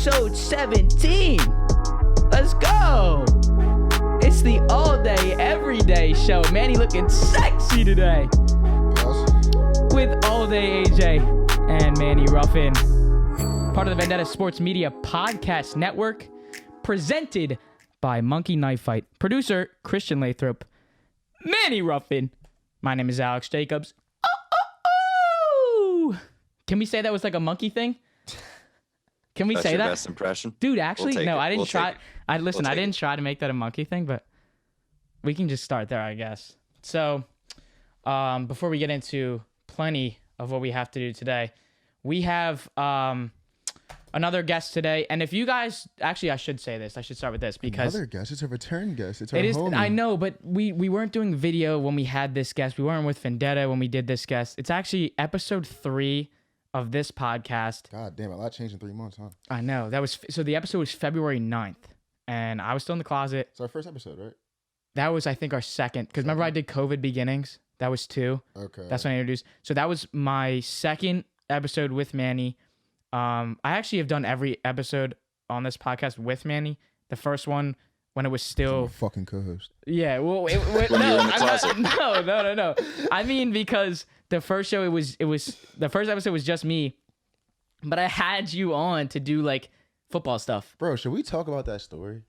episode 17. Let's go. It's the all day, everyday show. Manny looking sexy today. With All Day AJ and Manny Ruffin. Part of the Vendetta Sports Media Podcast Network. Presented by Monkey Knife Fight. Producer, Christian Lathrop. Manny Ruffin. My name is Alex Jacobs. Oh! Can we say that was like a monkey thing? Can we That's say your that? best impression? Dude, actually, no, I didn't We'll try. take it. I didn't it. try to make that a monkey thing, but we can just start there, I guess. So, before we get into plenty of what we have to do today, we have another guest today. And if you guys, actually, I should say this. I should start with this because another guest. It's a return guest. It's our it is. homie. I know, but we weren't doing video when we had this guest. We weren't with Vendetta when we did this guest. It's actually episode 3 of this podcast. God damn, a lot changed in 3 months, huh? I know. So the episode was February 9th, and I was still in the closet. It's our first episode, right? That was, I think, our second. Because remember I did COVID Beginnings? That was 2. Okay. That's when I introduced. So that was my second episode with Manny. I actually have done every episode on this podcast with Manny. The first one when it was still a fucking co-host. Yeah, well, When you were in the closet. No. I mean, because the first show, it was the first episode was just me, but I had you on to do like football stuff. Bro, should we talk about that story?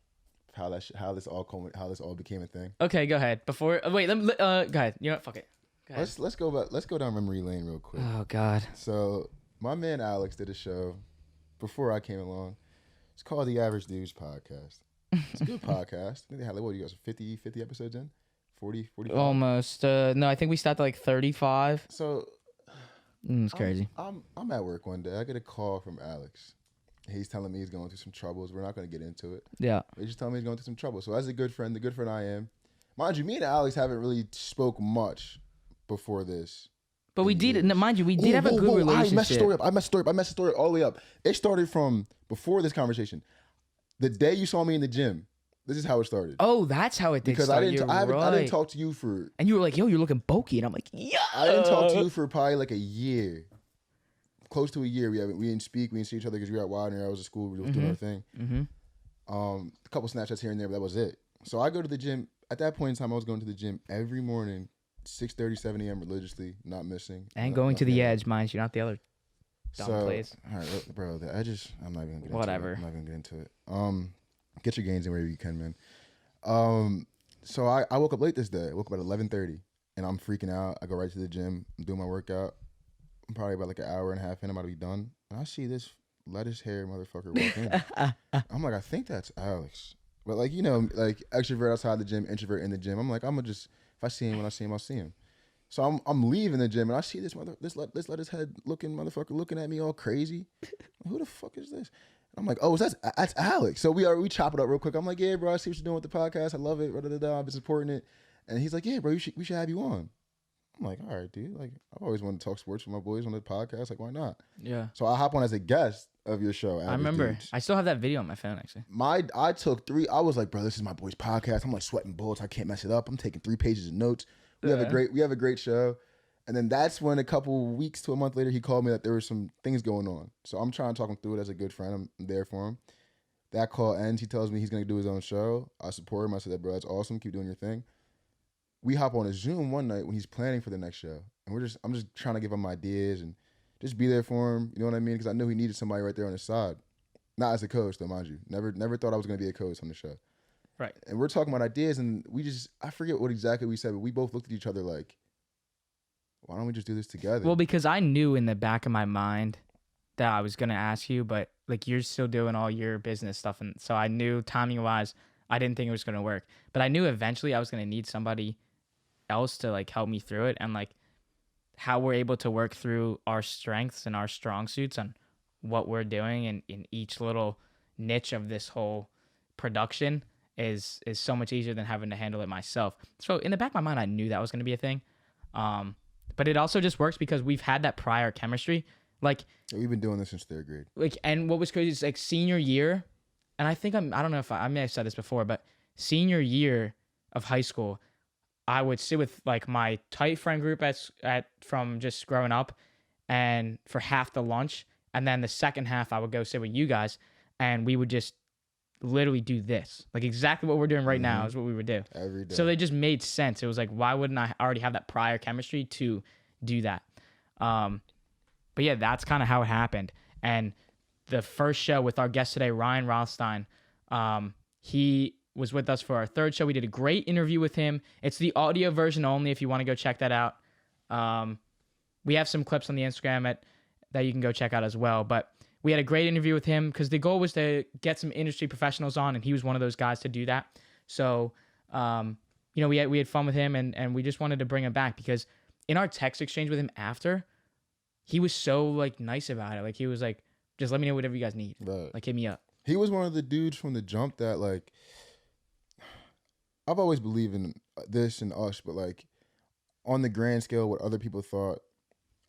How this all became a thing? Okay, go ahead. Go ahead. You know what? Fuck it. Go ahead. Let's go back. Let's go down memory lane real quick. Oh God. So my man Alex did a show before I came along. It's called The Average Dudes Podcast. It's a good podcast. I think they had, like, what, you guys, 50 episodes in? 40, 45? Almost. No, I think we stopped at like 35. So It's crazy. I'm at work one day. I get a call from Alex. He's telling me he's going through some troubles. We're not going to get into it. Yeah. He's just telling me he's going through some trouble. So as the good friend I am, mind you, me and Alex haven't really spoke much before this. But we did, mind you, we did have a good relationship. I messed the story up all the way up. It started from before this conversation. The day you saw me in the gym, this is how it started. Oh, that's how it did Because start. I didn't talk to you for... And you were like, yo, you're looking bulky. And I'm like, yeah. I didn't talk to you for probably like a year. Close to a year. We didn't speak. We didn't see each other because we were at Widener. I was at school. We were doing our thing. Mm-hmm. A couple Snapchats here and there, but that was it. So I go to the gym. At that point in time, I was going to the gym every morning, 6:30, 7 a.m. religiously, not missing. And going to the edge, mind you, not the other dumb place. All right, bro, the edges, I'm not even going to get Whatever. into it. I'm not going to get into it. Get your gains in wherever you can, man. So I woke up late this day. I woke up at 11:30, and I'm freaking out. I go right to the gym. I'm doing my workout. I'm probably about like an hour and a half in. I'm about to be done. And I see this lettuce hair motherfucker walk in. I'm like, I think that's Alex. But like, you know, like extrovert outside the gym, introvert in the gym. I'm like, I'm gonna just, if I see him, when I see him, I'll see him. So I'm leaving the gym and I see this lettuce head looking motherfucker looking at me all crazy. Who the fuck is this? I'm like, oh, that's Alex. So we chop it up real quick. I'm like, yeah, bro, I see what you're doing with the podcast. I love it. I've been supporting it. And he's like, yeah, bro, we should have you on. I'm like, all right, dude. Like, I've always wanted to talk sports with my boys on the podcast. Like, why not? Yeah. So I hop on as a guest of your show. I remember. Dudes. I still have that video on my phone, actually. I took 3. I was like, bro, this is my boy's podcast. I'm like sweating bullets. I can't mess it up. I'm taking 3 pages of notes. We have a great show. And then that's when a couple weeks to a month later, he called me that there were some things going on. So I'm trying to talk him through it as a good friend. I'm there for him. That call ends. He tells me he's going to do his own show. I support him. I said, bro, that's awesome. Keep doing your thing. We hop on a Zoom one night when he's planning for the next show. And I'm just trying to give him ideas and just be there for him. You know what I mean? Because I knew he needed somebody right there on his side. Not as a coach, though, mind you. Never thought I was going to be a coach on the show. Right. And we're talking about ideas, and I forget what exactly we said, but we both looked at each other like, why don't we just do this together? Well, because I knew in the back of my mind that I was going to ask you, but like you're still doing all your business stuff. And so I knew timing wise, I didn't think it was going to work. But I knew eventually I was going to need somebody else to like help me through it. And like how we're able to work through our strengths and our strong suits on what we're doing in each little niche of this whole production is so much easier than having to handle it myself. So in the back of my mind, I knew that was going to be a thing. But it also just works because we've had that prior chemistry. Like, yeah, we've been doing this since 3rd grade. Like, and what was crazy is like senior year, and I think I don't know if I may have said this before, but senior year of high school, I would sit with like my tight friend group from just growing up, and for half the lunch, and then the second half I would go sit with you guys, and we would just literally do this. Like exactly what we're doing right now is what we would do. Every day. So they just made sense. It was like, why wouldn't I already have that prior chemistry to do that? But yeah, that's kind of how it happened. And the first show with our guest today, Ryan Rothstein, he was with us for our third show. We did a great interview with him. It's the audio version only if you want to go check that out. We have some clips on the Instagram that you can go check out as well. But we had a great interview with him because the goal was to get some industry professionals on, and he was one of those guys to do that. So, we had fun with him, and we just wanted to bring him back because in our text exchange with him after, he was so like nice about it. Like he was like, just let me know whatever you guys need. Right. Like hit me up. He was one of the dudes from the jump that like, I've always believed in this and us, but like on the grand scale, what other people thought,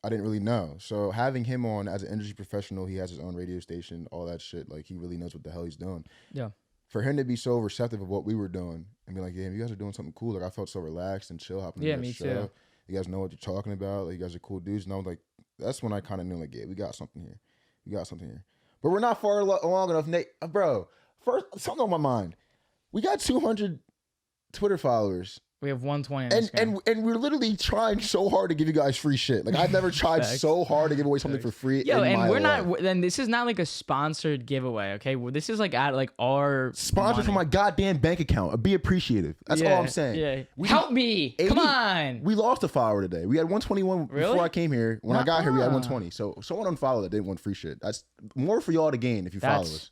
I didn't really know. So having him on as an industry professional, he has his own radio station, all that shit. Like he really knows what the hell he's doing. Yeah. For him to be so receptive of what we were doing and be like, yeah, you guys are doing something cool. Like I felt so relaxed and chill hopping on the show. Too. You guys know what you're talking about. Like you guys are cool dudes. And I was like, that's when I kind of knew like, yeah, we got something here. But we're not far along enough, Nate. Bro, first, something on my mind. We got 200 Twitter followers. We have 120 on Instagram. And we're literally trying so hard to give you guys free shit. Like I've never tried so hard to give away something for free. Yo, in and my we're life. not. Then this is not like a sponsored giveaway. Okay, well, this is like at like our sponsored money. from my goddamn bank account. Be appreciative. That's all I'm saying. Yeah. Help me. 80, come on. We lost a follower today. We had 121 before I came here. When I got here, we had 120. So someone unfollowed that didn't want free shit. That's more for y'all to gain if you follow us.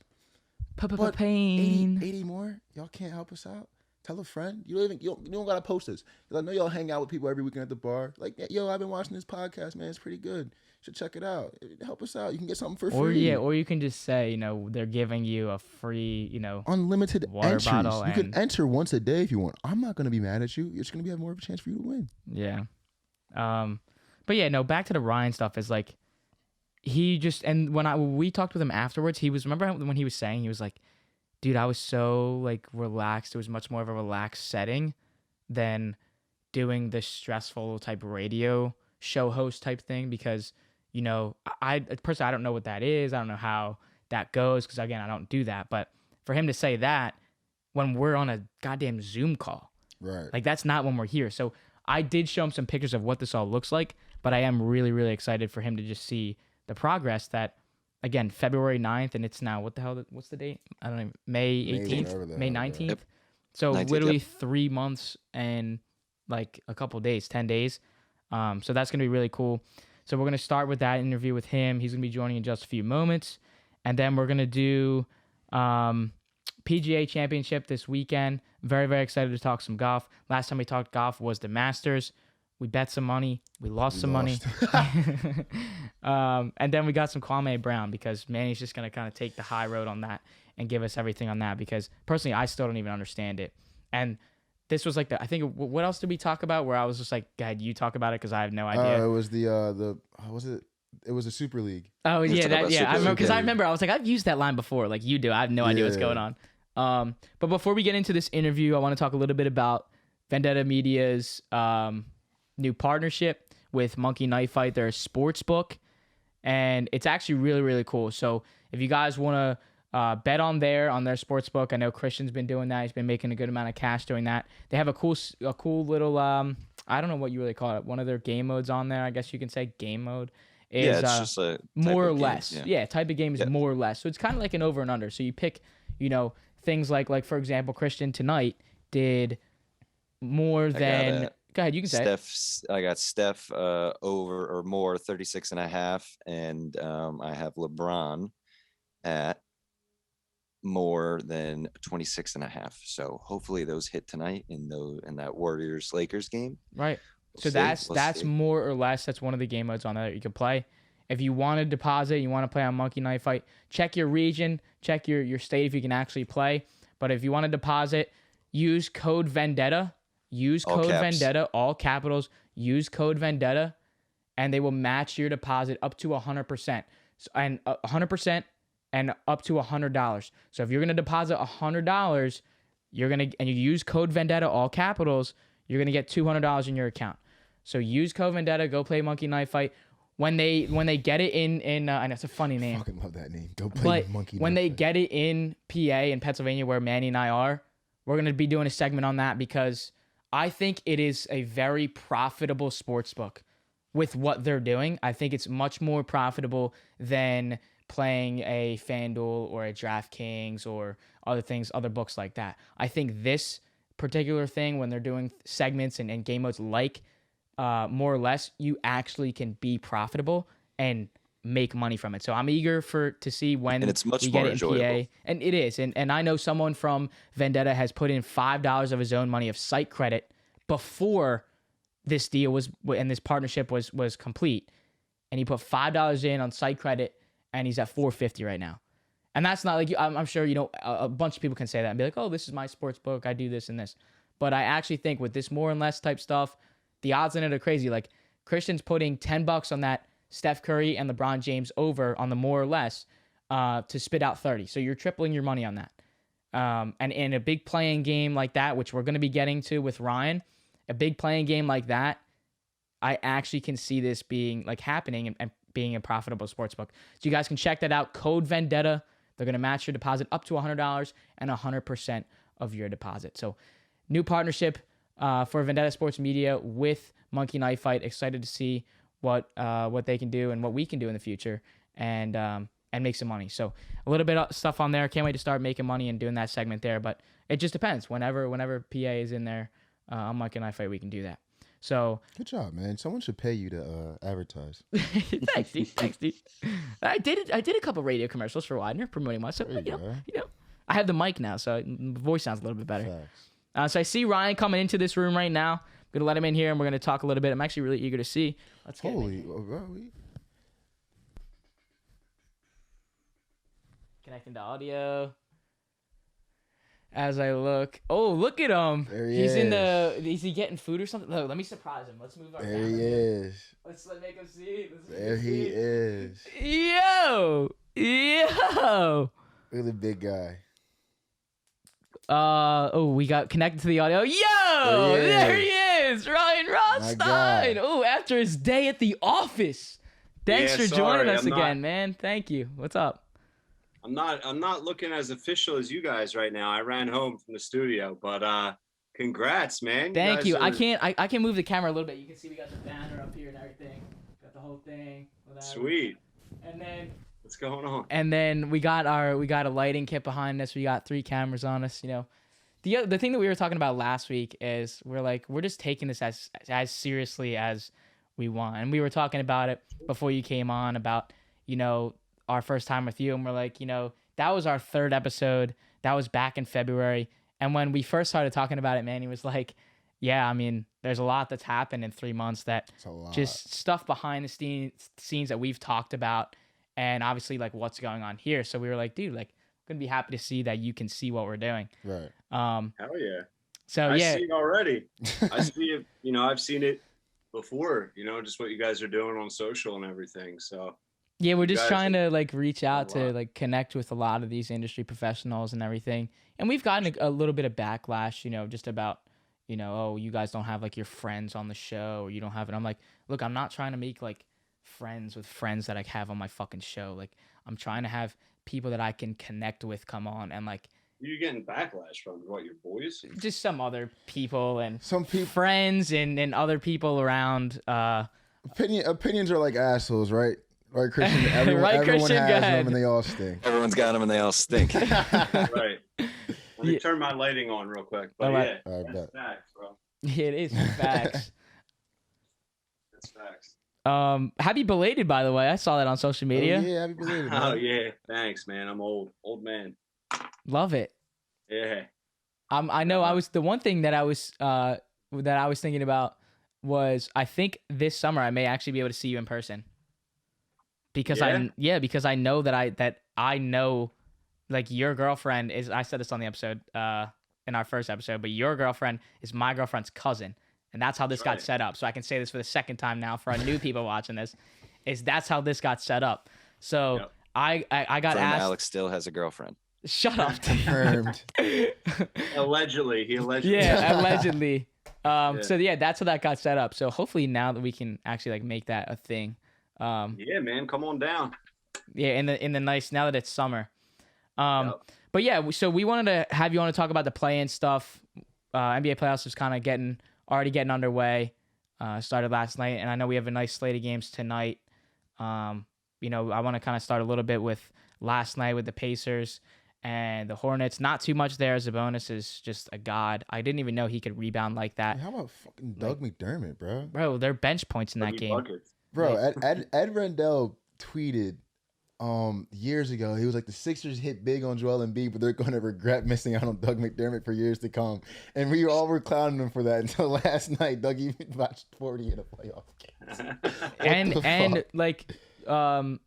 But Pain. 80 more. Y'all can't help us out. Tell a friend. You don't gotta post this. Cause I know y'all hang out with people every weekend at the bar. Like, yo, I've been watching this podcast, man. It's pretty good. Should check it out. Help us out. You can get something for free. Or you can just say, they're giving you a free, unlimited water entries. bottle. You can enter once a day if you want. I'm not gonna be mad at you. It's gonna have more of a chance for you to win. Yeah. But yeah, no. Back to the Ryan stuff is like, he just and when we talked with him afterwards, remember when he was saying he was like, dude, I was so like relaxed. It was much more of a relaxed setting than doing this stressful type radio show host type thing because, I personally, I don't know what that is. I don't know how that goes because, again, I don't do that. But for him to say that when we're on a goddamn Zoom call, right? Like that's not when we're here. So I did show him some pictures of what this all looks like, but I am really, really excited for him to just see the progress that, again, February 9th, and it's now, what's the date? I don't know, May 18th, May 19th. Yep. So 19th, literally 3 months and like a couple days, 10 days. So that's going to be really cool. So we're going to start with that interview with him. He's going to be joining in just a few moments. And then we're going to do PGA Championship this weekend. Very, very excited to talk some golf. Last time we talked golf was the Masters. We bet some money. We lost some money. And then we got some Kwame Brown because Manny's just going to kind of take the high road on that and give us everything on that because personally, I still don't even understand it. And this was like what else did we talk about where I was just like, God, you talk about it because I have no idea. It was it was a Super League. Oh, yeah. I remember I was like, I've used that line before. Like you do. I have no idea what's going on. But before we get into this interview, I want to talk a little bit about Vendetta Media's new partnership with Monkey Knife Fight, their sports book, and it's actually really, really cool. So if you guys want to bet on their sports book, I know Christian's been doing that. He's been making a good amount of cash doing that. They have a cool little I don't know what you really call it. One of their game modes on there. I guess you can say game mode is it's just a more or less. Game, yeah, type of game is more or less. So it's kind of like an over and under. So you pick, things like for example, Christian tonight did more than. Go ahead, you can say it. I got Steph over or more 36.5, and I have LeBron at more than 26.5. So hopefully those hit tonight in that Warriors Lakers game. Right. So that's more or less. That's one of the game modes on there that you can play. If you want to deposit, you want to play on Monkey Knife Fight, check your region, check your state if you can actually play. But if you want to deposit, use code Vendetta. Use code Vendetta, all capitals. Use code Vendetta, and they will match your deposit up to 100%. And 100% and up to $100. So if you're gonna deposit $100, and you use code Vendetta, all capitals, you're gonna get $200 in your account. So use code Vendetta. Go play Monkey Knife Fight. when they get it in and it's a funny I name, fucking love that name. Go play but monkey. when knife they fight. get it in PA in Pennsylvania where Manny and I are, we're gonna be doing a segment on that because I think it is a very profitable sports book with what they're doing. I think it's much more profitable than playing a FanDuel or a DraftKings or other things, other books like that. I think this particular thing, when they're doing segments and game modes like more or less, you actually can be profitable and make money from it. So I'm eager to see when And it's much we get more it in enjoyable. PA. And it is. And I know someone from Vendetta has put in $5 of his own money of site credit before this deal was and this partnership was complete. And he put $5 in on site credit and he's at $450 right now. And that's not like, I'm sure, a bunch of people can say that and be like, oh, this is my sports book. I do this and this. But I actually think with this more and less type stuff, the odds in it are crazy. Like Christian's putting $10 on that Steph Curry and LeBron James over on the more or less to spit out 30. So you're tripling your money on that. And in a big playing game like that, which we're going to be getting to with Ryan, a big playing game like that, I actually can see this being like happening and being a profitable sports book. So you guys can check that out. Code Vendetta. They're going to match your deposit up to $100 and 100% of your deposit. So new partnership for Vendetta Sports Media with Monkey Knife Fight. Excited to see what they can do and what we can do in the future and make some money. So a little bit of stuff on there. Can't wait to start making money and doing that segment there. But it just depends. Whenever PA is in there on Monkey Knife Fight, we can do that. So Good job, man. Someone should pay you to advertise. thanks, dude. Thanks, dude. I did a couple radio commercials for Widener promoting myself. There you go. I have the mic now, so the voice sounds a little bit better. Facts. So I see Ryan coming into this room right now. I'm gonna let him in here, and we're gonna talk a little bit. I'm actually really eager to see. Let's get him in Holy, here. bro, Connecting to audio. As I look, look at him. There he He's in is. the. Is he getting food or something? Look, let me surprise him. Let's move our there camera. he is. Let's make him see. There he is. Yo. Look at the big guy. We got connected to the audio. Yo, there he is, Ryan guy. Rothstein. Oh, after his day at the office. Thanks Yeah, for joining sorry, us I'm again, man. Thank you. What's up? I'm not looking as official as you guys right now. I ran home from the studio, but congrats, man. Thank guys you. are- I can move the camera a little bit. You can see we got the banner up here and everything. Got the whole thing. Whatever. Sweet. And then What's going on? we got a lighting kit behind us. We got 3 cameras on us. The thing that we were talking about last week is we're just taking this as seriously as we want. And we were talking about it before you came on about our first time with you, and we're like, that was our 3rd episode. That was back in February. And when we first started talking about it, Manny was like, yeah, I mean, there's a lot that's happened in 3 months that It's a lot. just stuff behind the scenes that we've talked about, and obviously like what's going on here. So we were like, dude, like, I'm gonna be happy to see that you can see what we're doing. Right. Hell yeah. So I yeah, see it already. I see it. I've seen it before. Just what you guys are doing on social and everything. So yeah, we're just guys trying to like reach out a to lot. like connect with a lot of these industry professionals and everything. And we've gotten a little bit of backlash, just about, oh, you guys don't have like your friends on the show, or you don't have it. I'm like, look, I'm not trying to make like friends with friends that I have on my fucking show. Like, I'm trying to have people that I can connect with come on, and like you're getting backlash from what, your boys? just some other people and Some people friends and other people around. opinions are like assholes, right? Right, Christian. Everyone, Right, everyone Christian, has go them, ahead. and they all stink. Everyone's got them and they all stink. Right. Let me Yeah. turn my lighting on real quick. But Alright. yeah, Alright, that's bet. facts, bro. It is facts. That's facts. Happy belated, by the way. I saw that on social media. Oh, yeah, happy belated, man. Oh yeah, thanks, man. I'm old man. Love it. Yeah. I know. I was the one thing that I was thinking about was I think this summer I may actually be able to see you in person. Because because I know that I know, like, your girlfriend is. I said this on the episode, in our first episode, but your girlfriend is my girlfriend's cousin, and that's how this got Right. set up. So I can say this for the second time now for our new people watching this, is that's how this got set up. So Yep. I got Friend asked. Alex still has a girlfriend. Shut up. Confirmed. Allegedly, he allegedly. Yeah, allegedly. Yeah. So yeah, that's how that got set up. So hopefully now that we can actually like make that a thing, Yeah, man, come on down. Yeah, in the nice now that it's summer. Yep. But yeah, so we wanted to have you on to talk about the play-in stuff. NBA playoffs is kind of already getting underway. Started last night, and I know we have a nice slate of games tonight. You know, I want to kind of start a little bit with last night with the Pacers and the Hornets. Not too much there. Sabonis is just a god. I didn't even know he could rebound like that. How about fucking Doug McDermott, bro? Bro, they're bench points in that Dougie game. Buckets. Bro, Ed Rendell tweeted years ago, he was like, the Sixers hit big on Joel Embiid, but they're going to regret missing out on Doug McDermott for years to come. And we all were clowning him for that until last night. Doug even watched 40 in a playoff game. and like on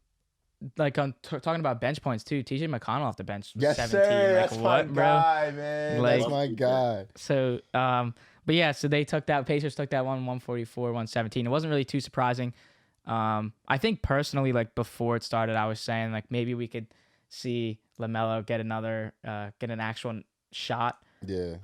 talking about bench points too. TJ McConnell off the bench, was Yes, 17. sir. Like, That's what, my bro? guy, man. Like- That's my guy. So, but yeah, so they took that. Pacers took that 144, 117. It wasn't really too surprising. I think personally, like before it started, I was saying like maybe we could see LaMelo get an actual shot. Yeah.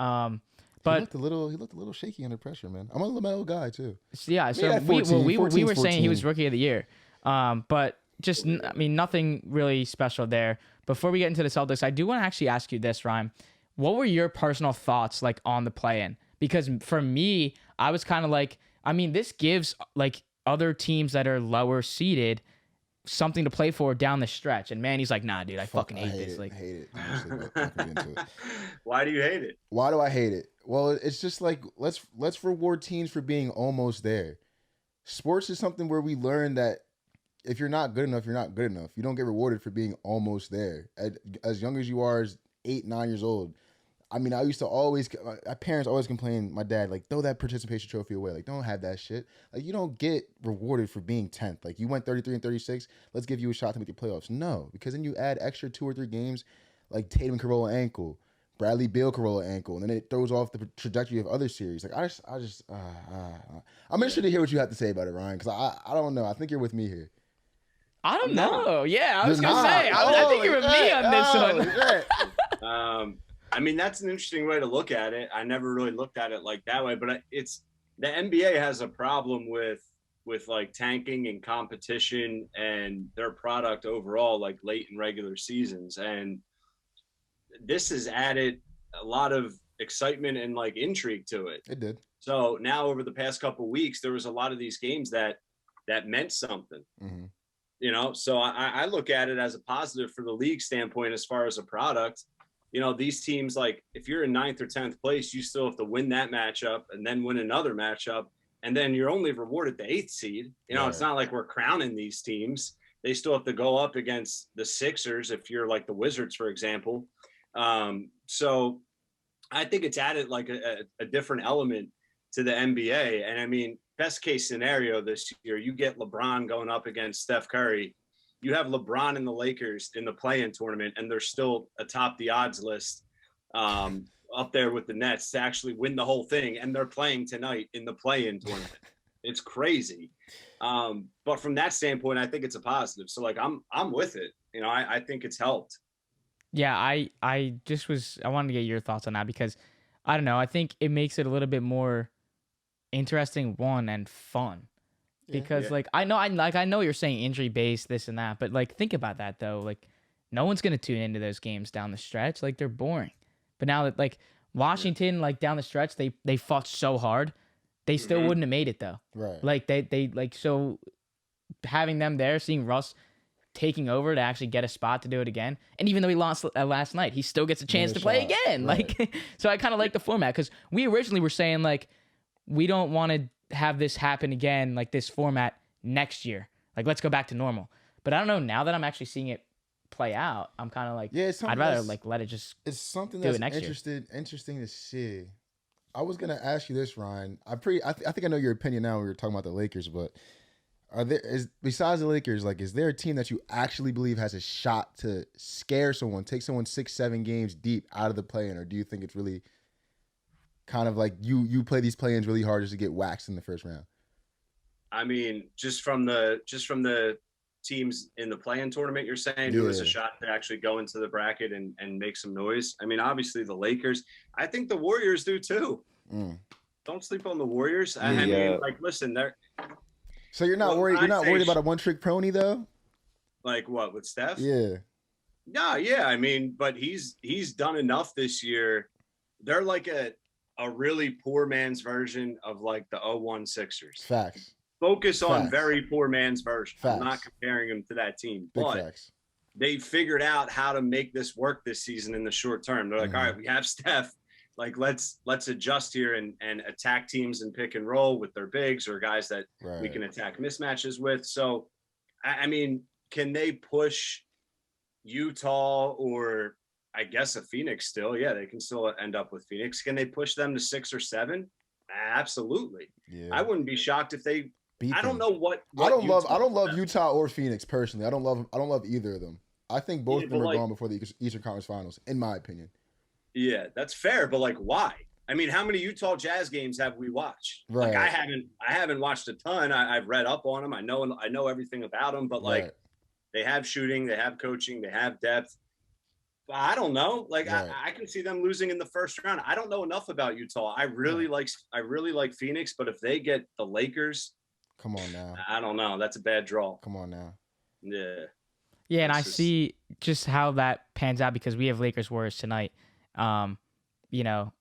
But he looked a little shaky under pressure, man. I'm a LaMelo guy too. yeah, so had we 14, were saying he was 14. rookie of the year. But just I mean nothing really special there. Before we get into the Celtics, I do want to actually ask you this, Ryan. What were your personal thoughts like on the play-in? Because for me, I was kind of like, I mean, this gives like other teams that are lower seeded something to play for down the stretch. And man, he's like, nah, dude, I fucking hate this. It. Like, I hate it. Honestly, but not gonna get into it. Why do you hate it? Why do I hate it? Well, it's just like let's reward teams for being almost there. Sports is something where we learn that if you're not good enough, you're not good enough. You don't get rewarded for being almost there. As young as you are, as 8, 9 years old. I mean, I used to always, my parents always complain, my dad, like, throw that participation trophy away. Like, don't have that shit. Like, you don't get rewarded for being 10th. Like, you went 33 and 36, let's give you a shot to make the playoffs. No, because then you add extra 2 or 3 games, like Tatum could roll an ankle, Bradley Beal could roll an ankle, and then it throws off the trajectory of other series. Like, I'm interested to hear what you have to say about it, Ryan, because I don't know. I think you're with me here. I don't know. Yeah, I was You're going to not. say, I think you're with me on this one. I mean, that's an interesting way to look at it. I never really looked at it like that way, but it's the NBA has a problem with like tanking and competition and their product overall, like late in regular seasons. And this has added a lot of excitement and like intrigue to it. It did. So now over the past couple of weeks, there was a lot of these games that meant something. Mm-hmm. You know, so I look at it as a positive for the league standpoint as far as a product. You know, these teams, like if you're in 9th or 10th place, you still have to win that matchup and then win another matchup. And then you're only rewarded the 8th seed. You know, Right. It's not like we're crowning these teams. They still have to go up against the Sixers if you're like the Wizards, for example. So I think it's added like a different element to the NBA. And I mean, best case scenario this year, you get LeBron going up against Steph Curry. You have LeBron and the Lakers in the play-in tournament, and they're still atop the odds list up there with the Nets to actually win the whole thing. And they're playing tonight in the play-in tournament. It's crazy. But from that standpoint, I think it's a positive. So like, I'm with it. You know, I think it's helped. Yeah, I wanted to get your thoughts on that because I don't know. I think it makes it a little bit more interesting, and fun. Because like I know you're saying injury based this and that, but like think about that though. Like no one's gonna tune into those games down the stretch. Like they're boring. But now that like Washington, like down the stretch, they fought so hard, they still wouldn't have made it though. Right. Like they like so having them there, seeing Russ taking over to actually get a spot to do it again, and even though he lost last night, he still gets a chance to play again. Right. Like so, I kind of like the format because we originally were saying like we don't want to have this happen again, like this format next year. Like, let's go back to normal. But I don't know. Now that I'm actually seeing it play out, I'm kind of like, I'd rather like let it just. It's something do that's it next interesting to see. I was gonna ask you this, Ryan. I think I know your opinion now. We were talking about the Lakers, but besides the Lakers, like, is there a team that you actually believe has a shot to scare someone, take someone 6-7 games deep out of the play-in, or do you think it's really kind of like you play these play-ins really hard just to get waxed in the first round? I mean, just from the teams in the play-in tournament, you're saying who has a shot to actually go into the bracket and make some noise. I mean, obviously the Lakers. I think the Warriors do too. Don't sleep on the Warriors. I mean, like, listen, So you're not Well, worried. You're I'd not say worried about a one-trick pony though. Like what with Steph? Yeah. No, yeah. I mean, but he's done enough this year. They're like a really poor man's version of like the 01 Sixers. Facts. Focus on Facts. very poor man's version. Facts. I'm not comparing him to that team, Big but facts. they figured out how to make this work this season in the short term. They're like, Mhm. all right, we have Steph. Like, let's adjust here and attack teams and pick and roll with their bigs or guys that Right. we can attack mismatches with. So, I mean, can they push Utah or I guess a Phoenix still? Yeah, they can still end up with Phoenix. Can they push them to 6 or 7? Absolutely. Yeah. I wouldn't be shocked if they. Beat I don't them. know what I don't Utah love does. Utah or Phoenix personally. I don't love either of them. I think both Yeah, of them but are like- gone before the Eastern Conference Finals, in my opinion. Yeah, that's fair, but like, why? I mean, how many Utah Jazz games have we watched? Right. Like, I haven't watched a ton. I've read up on them. I know everything about them, but like, Right. they have shooting, they have coaching, they have depth. But I don't know. Like, Right. I can see them losing in the first round. I don't know enough about Utah. I really like Phoenix, but if they get the Lakers, Come on now. I don't know. That's a bad draw. Come on now. Yeah. Yeah, and I It's just- see just how that pans out because we have Lakers Warriors tonight. You know,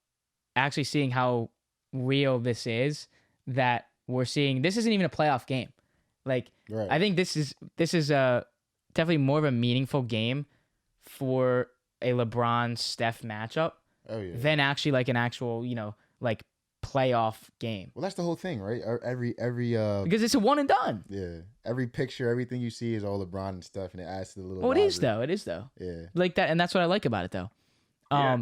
actually seeing how real this is, that we're seeing this isn't even a playoff game. Like, Right. I think this is definitely more of a meaningful game for a LeBron Steph matchup Oh yeah. than actually like an actual, like playoff game. Well, that's the whole thing, right? Every Because it's a one and done. yeah, every picture, everything you see is all LeBron and stuff, and it adds to the little. Well, it is rivalry. though. It is though. Yeah. Like that, and that's what I like about it though. Yeah.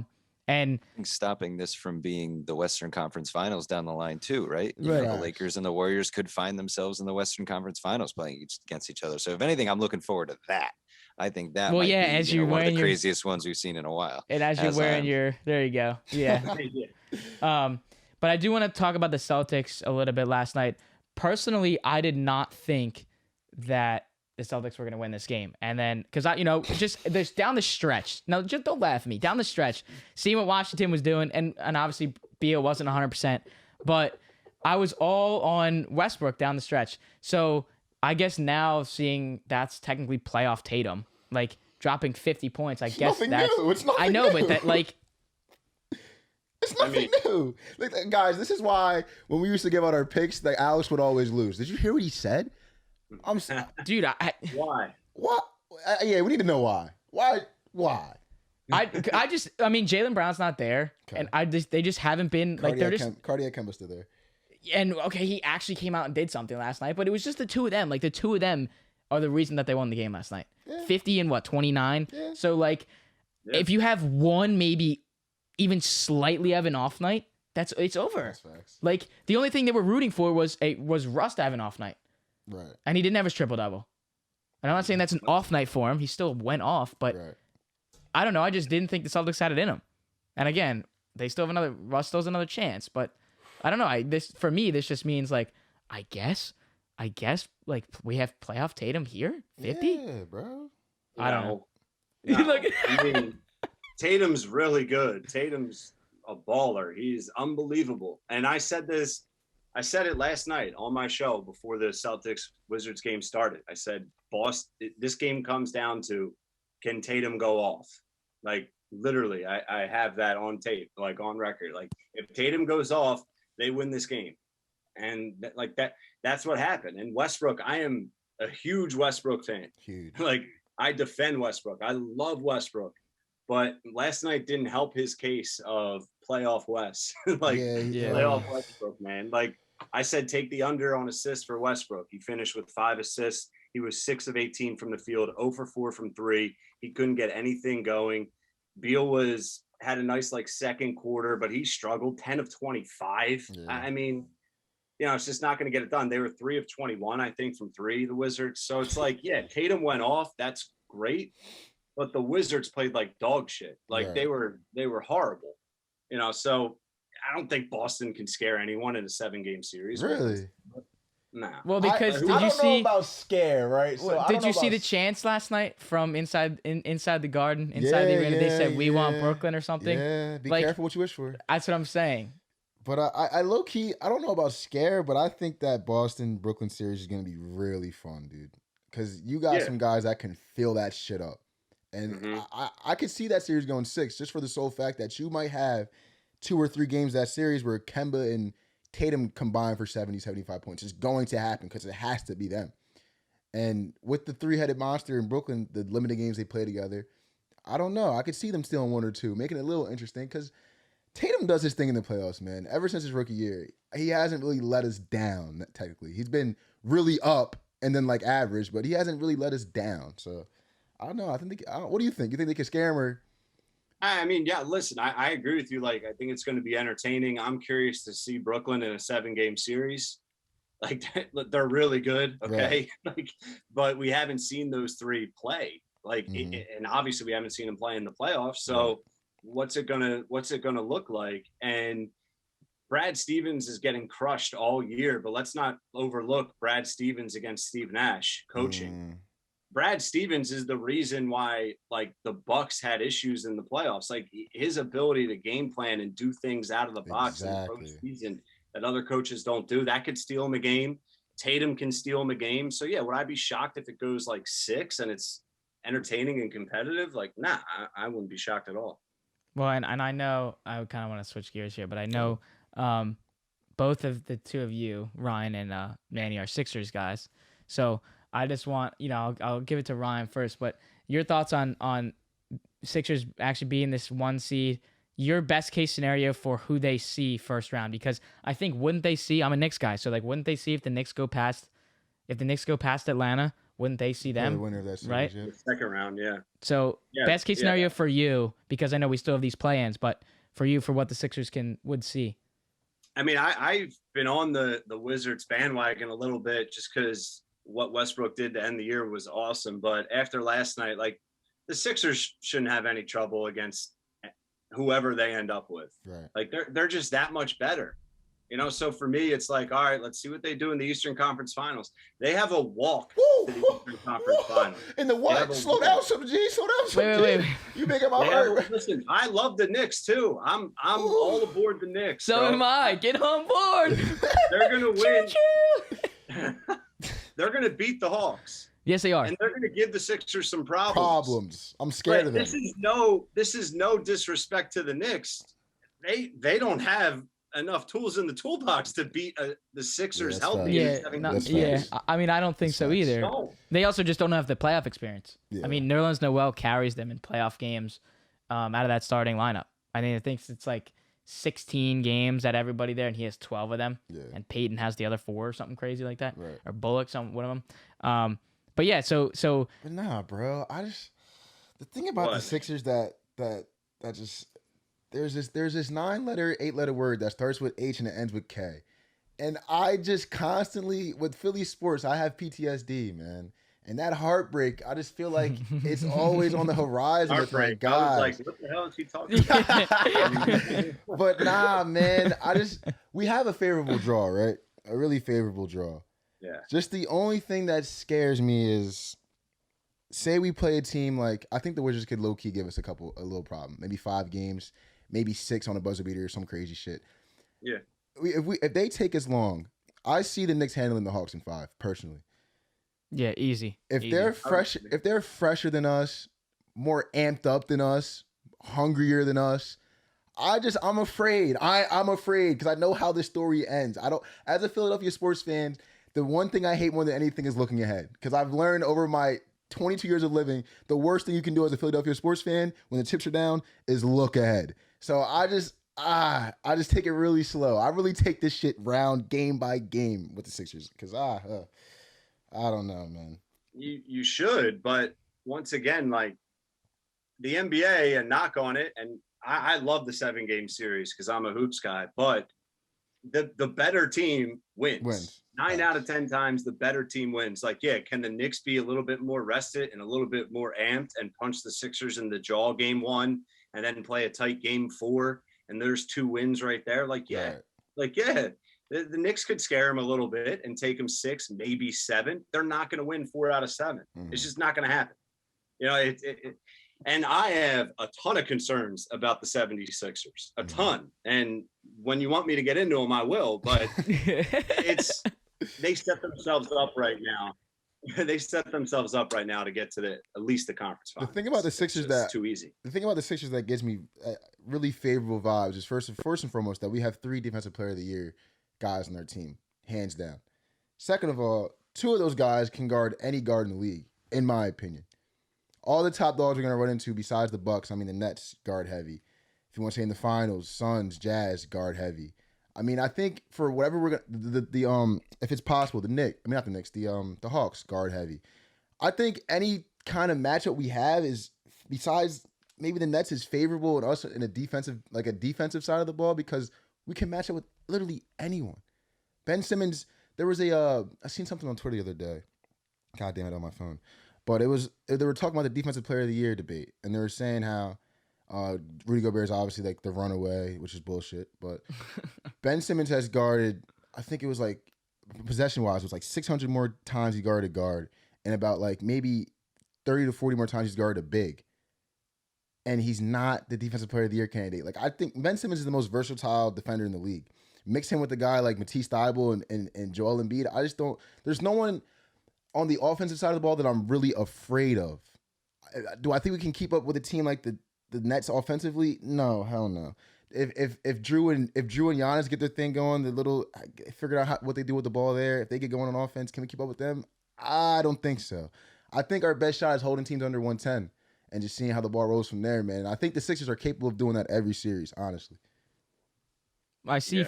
And Stopping this from being the Western Conference Finals down the line too, right? Right. The Lakers and the Warriors could find themselves in the Western Conference Finals playing against each other. So if anything, I'm looking forward to that. I think that Well, might yeah, be, as you know, you're one of wearing the your- craziest ones we've seen in a while. as you're As wearing I'm- your, there you go. Yeah. Yeah. But I do want to talk about the Celtics a little bit last night. Personally, I did not think that the Celtics were going to win this game. And then, because just there's down the stretch. No, just don't laugh at me. Down the stretch, seeing what Washington was doing, and obviously Beal wasn't 100%, but I was all on Westbrook down the stretch. So I guess now seeing that's technically playoff Tatum, like dropping 50 points, I guess nothing that's. new. It's nothing I know, new. but that like. It's nothing new. Like, guys, this is why when we used to give out our picks, like Alex would always lose. Did you hear what he said? Dude, Why? What? Yeah, we need to know why. Why? I mean, Jaylen Brown's not there, Okay. and they just haven't been like they're just. Cardiac Kemba's still there. And okay, he actually came out and did something last night, but it was just the two of them. Like the two of them are the reason that they won the game last night. Yeah. 50 and 29. Yeah. So like, Yeah. if you have one, maybe even slightly of an off night, it's over. That's facts. Like the only thing they were rooting for was Russ to have an off night, Right. and he didn't have his triple double. And I'm not saying that's an off night for him. He still went off, but Right. I don't know. I just didn't think the Celtics had it in them. And again, they still have Russ still has another chance, but I don't know. For me, this just means like, I guess like we have playoff Tatum here, 50. Yeah, bro. I don't know. No. Look- I mean, Tatum's really good. Tatum's a baller. He's unbelievable. And I said it last night on my show before the Celtics Wizards game started. I said, this game comes down to, can Tatum go off? Like literally, I have that on tape, like on record. Like if Tatum goes off, they win this game. And that's what happened. And Westbrook, I am a huge Westbrook fan. Huge. Like I defend Westbrook. I love Westbrook. But last night didn't help his case of playoff West. Like Yeah. playoff Westbrook, man. Like I said, take the under on assists for Westbrook. He finished with 5 assists. He was 6 of 18 from the field, 0 for 4 from 3. He couldn't get anything going. Beal had a nice like second quarter, but he struggled, 10 of 25. Yeah. I mean, it's just not going to get it done. They were 3 of 21, I think, from 3, the Wizards. So it's like, yeah, Tatum went off. That's great. But the Wizards played like dog shit. Like Right. they were horrible. So I don't think Boston can scare anyone in a 7-game series. Really? Nah. Well, because I did don't you see? about scare, right? Did you see the chants last night from inside the garden, inside the arena? They said, "We want Brooklyn" or something. Yeah, be Like- careful what you wish for. That's what I'm saying. But I low key, I don't know about scare, but I think that Boston Brooklyn series is gonna be really fun, dude. Because you got Yeah. some guys that can fill that shit up, and Mhm. I could see that series going 6 just for the sole fact that you might have 2 or 3 games that series where Kemba and Tatum combine for 70, 75 points. It's going to happen because it has to be them. And with the three-headed monster in Brooklyn, the limited games they play together, I don't know. I could see them stealing 1 or 2, making it a little interesting because Tatum does his thing in the playoffs, man. Ever since his rookie year, he hasn't really let us down, technically. He's been really up and then like average, but he hasn't really let us down. So I don't know. What do you think? You think they can scare him or? I mean, yeah, listen, I agree with you. Like, I think it's going to be entertaining. I'm curious to see Brooklyn in a 7-game series. Like, they're really good. Okay. Right. Like, but we haven't seen those 3 play. Like, Mhm. and obviously we haven't seen them play in the playoffs. So Right. what's it gonna look like? And Brad Stevens is getting crushed all year, but let's not overlook Brad Stevens against Steve Nash coaching. Mm, Brad Stevens is the reason why like the Bucks had issues in the playoffs. Like his ability to game plan and do things out of the box in the exactly. postseason that other coaches don't do. That could steal him a game. Tatum can steal him a game. So yeah, would I be shocked if it goes like 6 and it's entertaining and competitive? Like, nah, I wouldn't be shocked at all. Well, and I know I kind of want to switch gears here, but I know both of the two of you, Ryan and Manny, are Sixers guys. So I just want, I'll give it to Ryan first, but your thoughts on Sixers actually being this 1 seed, your best case scenario for who they see first round, because I think wouldn't they see, I'm a Knicks guy, so like wouldn't they see if the Knicks go past Atlanta, wouldn't they see Probably them? the winner of that series, right? yeah. The second round, yeah. So Yeah, best case yeah. scenario for you, because I know we still have these play-ins, but for you, for what the Sixers would see. I mean, I've been on the Wizards bandwagon a little bit just because what Westbrook did to end the year was awesome. But after last night, like the Sixers shouldn't have any trouble against whoever they end up with. Right. Like they're just that much better. So for me, it's like, all right, let's see what they do in the Eastern Conference Finals. They have a walk Woo, to the woo, Eastern Conference woo. Finals. In the what? Slow down, some G. Slow down, some G. Wait. You making my They heart. have- listen, I love the Knicks too. I'm all aboard the Knicks. So bro. am I. Get on board. They're gonna win. Choo-choo. They're gonna beat the Hawks. Yes, they are. And they're going to give the Sixers some problems. I'm scared of them. This is no disrespect to the Knicks. They don't have enough tools in the toolbox to beat the Sixers that's healthy. facts. Yeah, That's facts. I mean, I don't think That's so facts. either. No. They also just don't have the playoff experience. Yeah. I mean, Nerlens Noel carries them in playoff games out of that starting lineup. I think it's like 16 games at everybody there, and he has 12 of them. Yeah. And Peyton has the other 4 or something crazy like that. Right. Or Bullock, one of them. But yeah, so But nah, bro. The thing about the What? Sixers that just there's this 9-letter, 8-letter word that starts with H and it ends with K. And I just constantly with Philly sports, I have PTSD, man. And that heartbreak, I just feel like it's always on the horizon with my Heartbreak. I was guys. like, what the hell is he talking about? But nah, man, we have a favorable draw, right? A really favorable draw. Yeah. Just the only thing that scares me is, say we play a team like, I think the Wizards could low key give us a little problem. Maybe 5 games, maybe 6 on a buzzer beater or some crazy shit. Yeah. If they take us long, I see the Knicks handling the Hawks in 5 personally. yeah, easy. If Easy. they're fresh, Obviously. if they're fresher than us, more amped up than us, hungrier than us, I'm afraid. I'm afraid because I know how this story ends. As a Philadelphia sports fan, the one thing I hate more than anything is looking ahead. Because I've learned over my 22 years of living, the worst thing you can do as a Philadelphia sports fan when the chips are down is look ahead. So I just take it really slow. I really take this shit round game by game with the Sixers. Because I don't know, man. You should, but once again, like the NBA, and knock on it, and I love the 7-game series because I'm a hoops guy, but the better team wins. 9 out of 10 times the better team wins. Like, yeah, can the Knicks be a little bit more rested and a little bit more amped and punch the Sixers in the jaw game 1 and then play a tight game 4 and there's 2 wins right there? Like, yeah. Right. Like, yeah. The Knicks could scare them a little bit and take them 6, maybe 7. They're not going to win 4 out of 7. Mhm. It's just not going to happen. And I have a ton of concerns about the 76ers, a ton. And when you want me to get into them, I will. But they set themselves up right now. They set themselves up right now to get to at least the conference finals. The thing about the Sixers it's too easy. The thing about the Sixers that gives me really favorable vibes is first and foremost that we have 3 Defensive Player of the Year guys on our team, hands down. Second of all, 2 of those guys can guard any guard in the league, in my opinion. All the top dogs we're gonna run into besides the Bucks, I mean the Nets guard heavy. If you want to say in the finals, Suns, Jazz guard heavy. I mean, I think for whatever we're gonna if it's possible, the Hawks guard heavy. I think any kind of matchup we have is, besides maybe the Nets, is favorable in us in a defensive side of the ball, because we can match up with literally anyone. Ben Simmons, there was I seen something on Twitter the other day. God damn it, on my phone. But they were talking about the Defensive Player of the Year debate, and they were saying how Rudy Gobert is obviously like the runaway, which is bullshit. But Ben Simmons has guarded, I think it was like, possession-wise, it was like 600 more times he guarded guard, and about like maybe 30 to 40 more times he's guarded a big. And he's not the Defensive Player of the Year candidate. Like, I think Ben Simmons is the most versatile defender in the league. Mix him with a guy like Matisse Thybulle and Joel Embiid. I just don't. There's no one on the offensive side of the ball that I'm really afraid of. Do I think we can keep up with a team like the Nets offensively? No, hell no. If Drew and Giannis get their thing going, figure out what they do with the ball there. If they get going on offense, can we keep up with them? I don't think so. I think our best shot is holding teams under 110 and just seeing how the ball rolls from there, man. And I think the Sixers are capable of doing that every series, honestly. I see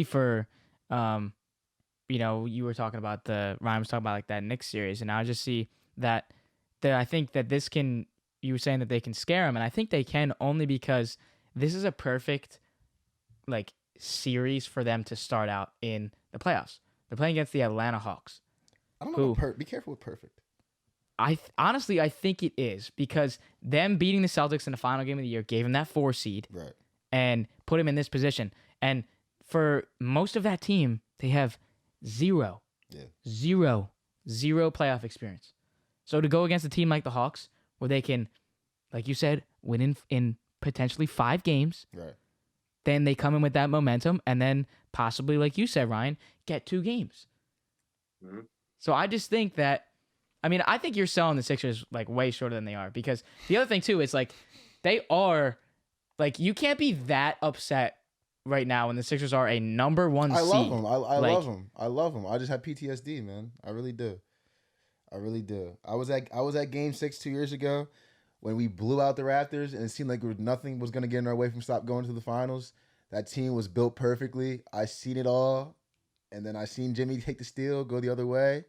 for, you were talking about Ryan was talking about like that Knicks series, and I just see that I think that you were saying that they can scare them, and I think they can, only because this is a perfect like series for them to start out in the playoffs. They're playing against the Atlanta Hawks. I don't know. Be careful with perfect. Honestly, I think it is, because them beating the Celtics in the final game of the year gave them that 4 seed, right, and put him in this position. And for most of that team, they have zero playoff experience. So to go against a team like the Hawks, where they can, like you said, win in potentially 5 games, right, then they come in with that momentum, and then possibly, like you said, Ryan, get 2 games. Mm-hmm. So I just think that, I think you're selling the Sixers like way shorter than they are, because the other thing too is like they are, like, you can't be that upset right now when the Sixers are a number 1 seed. I love them. I love them. I just have PTSD, man. I really do. I was at Game 6 2 years ago when we blew out the Raptors, and it seemed like nothing was going to get in our way from going to the finals. That team was built perfectly. I seen it all, and then I seen Jimmy take the steal, go the other way,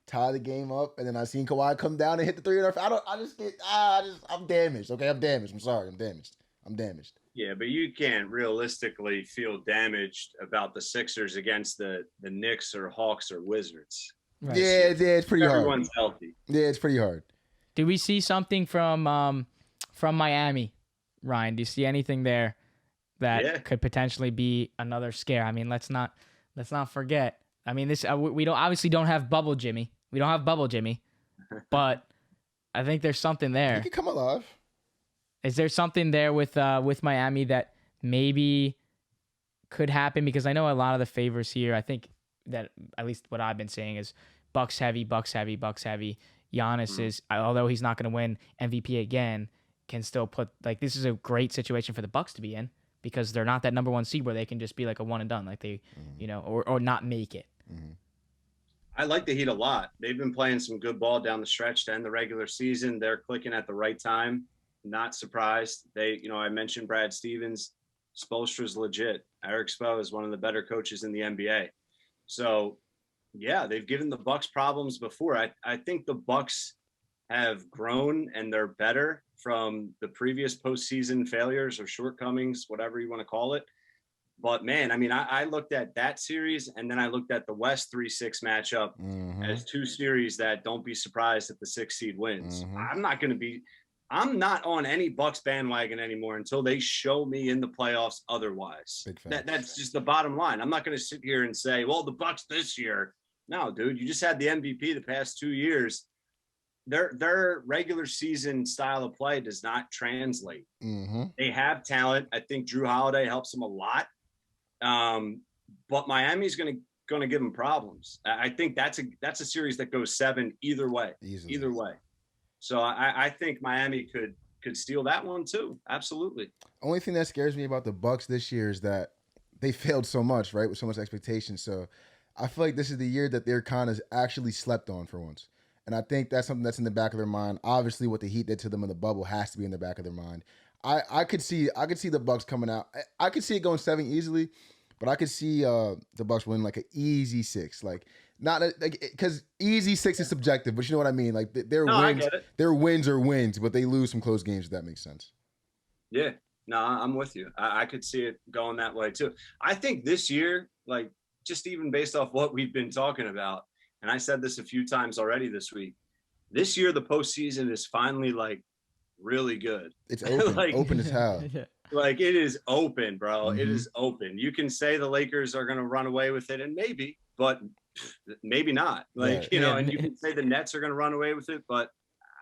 tie the game up, and then I seen Kawhi come down and hit the 3 in our. I'm damaged. Okay, I'm damaged. I'm sorry. I'm damaged. Yeah, but you can't realistically feel damaged about the Sixers against the Knicks or Hawks or Wizards. Right. Yeah, it's pretty hard. Everyone's healthy. Yeah, it's pretty hard. Do we see something from Miami, Ryan? Do you see anything there that could potentially be another scare? Let's not forget. This we don't have Bubble Jimmy. We don't have Bubble Jimmy, but I think there's something there. He could come alive. Is there something there with Miami that maybe could happen? Because I know a lot of the favors here, I think that at least what I've been saying is Bucks heavy. Giannis is, although he's not going to win MVP again, can still put, like, this is a great situation for the Bucks to be in, because they're not that number 1 seed where they can just be like a one and done, like they, or not make it. Mm-hmm. I like the Heat a lot. They've been playing some good ball down the stretch to end the regular season. They're clicking at the right time. Not surprised. I mentioned Brad Stevens. Spoelstra's legit. Eric Spo is one of the better coaches in the NBA. So, yeah, they've given the Bucks problems before. I think the Bucks have grown and they're better from the previous postseason failures or shortcomings, whatever you want to call it. But, man, I looked at that series, and then I looked at the West 3-6 matchup as 2 series that don't be surprised if the 6th seed wins. I'm not on any Bucks bandwagon anymore until they show me in the playoffs otherwise. That's just the bottom line. I'm not going to sit here and say, well, the Bucks this year. No, dude, you just had the MVP the past 2 years. Their regular season style of play does not translate. Mm-hmm. They have talent. I think Drew Holiday helps them a lot. But Miami's going to give them problems. I think that's a series that goes 7 either way. Easily. Either way. So I think Miami could steal that one too. Absolutely. Only thing that scares me about the Bucks this year is that they failed so much, right, with so much expectation. So I feel like this is the year that they're kind of actually slept on for once. And I think that's something that's in the back of their mind. Obviously, what the Heat did to them in the bubble has to be in the back of their mind. I could see the Bucks coming out. I could see it going 7 easily, but I could see the Bucks winning like an easy 6. Like not like because easy 6 is subjective, but you know what I mean. Like their wins are wins, but they lose some close games. If that makes sense. Yeah. No, I'm with you. I could see it going that way too. I think this year, like just even based off what we've been talking about, and I said this a few times already this week, this year the postseason is finally like really good. It's open, like, open as hell. Like it is open, bro. Mm-hmm. It is open. You can say the Lakers are going to run away with it, and maybe, but maybe not. Like, you know, and you can say the Nets are going to run away with it, but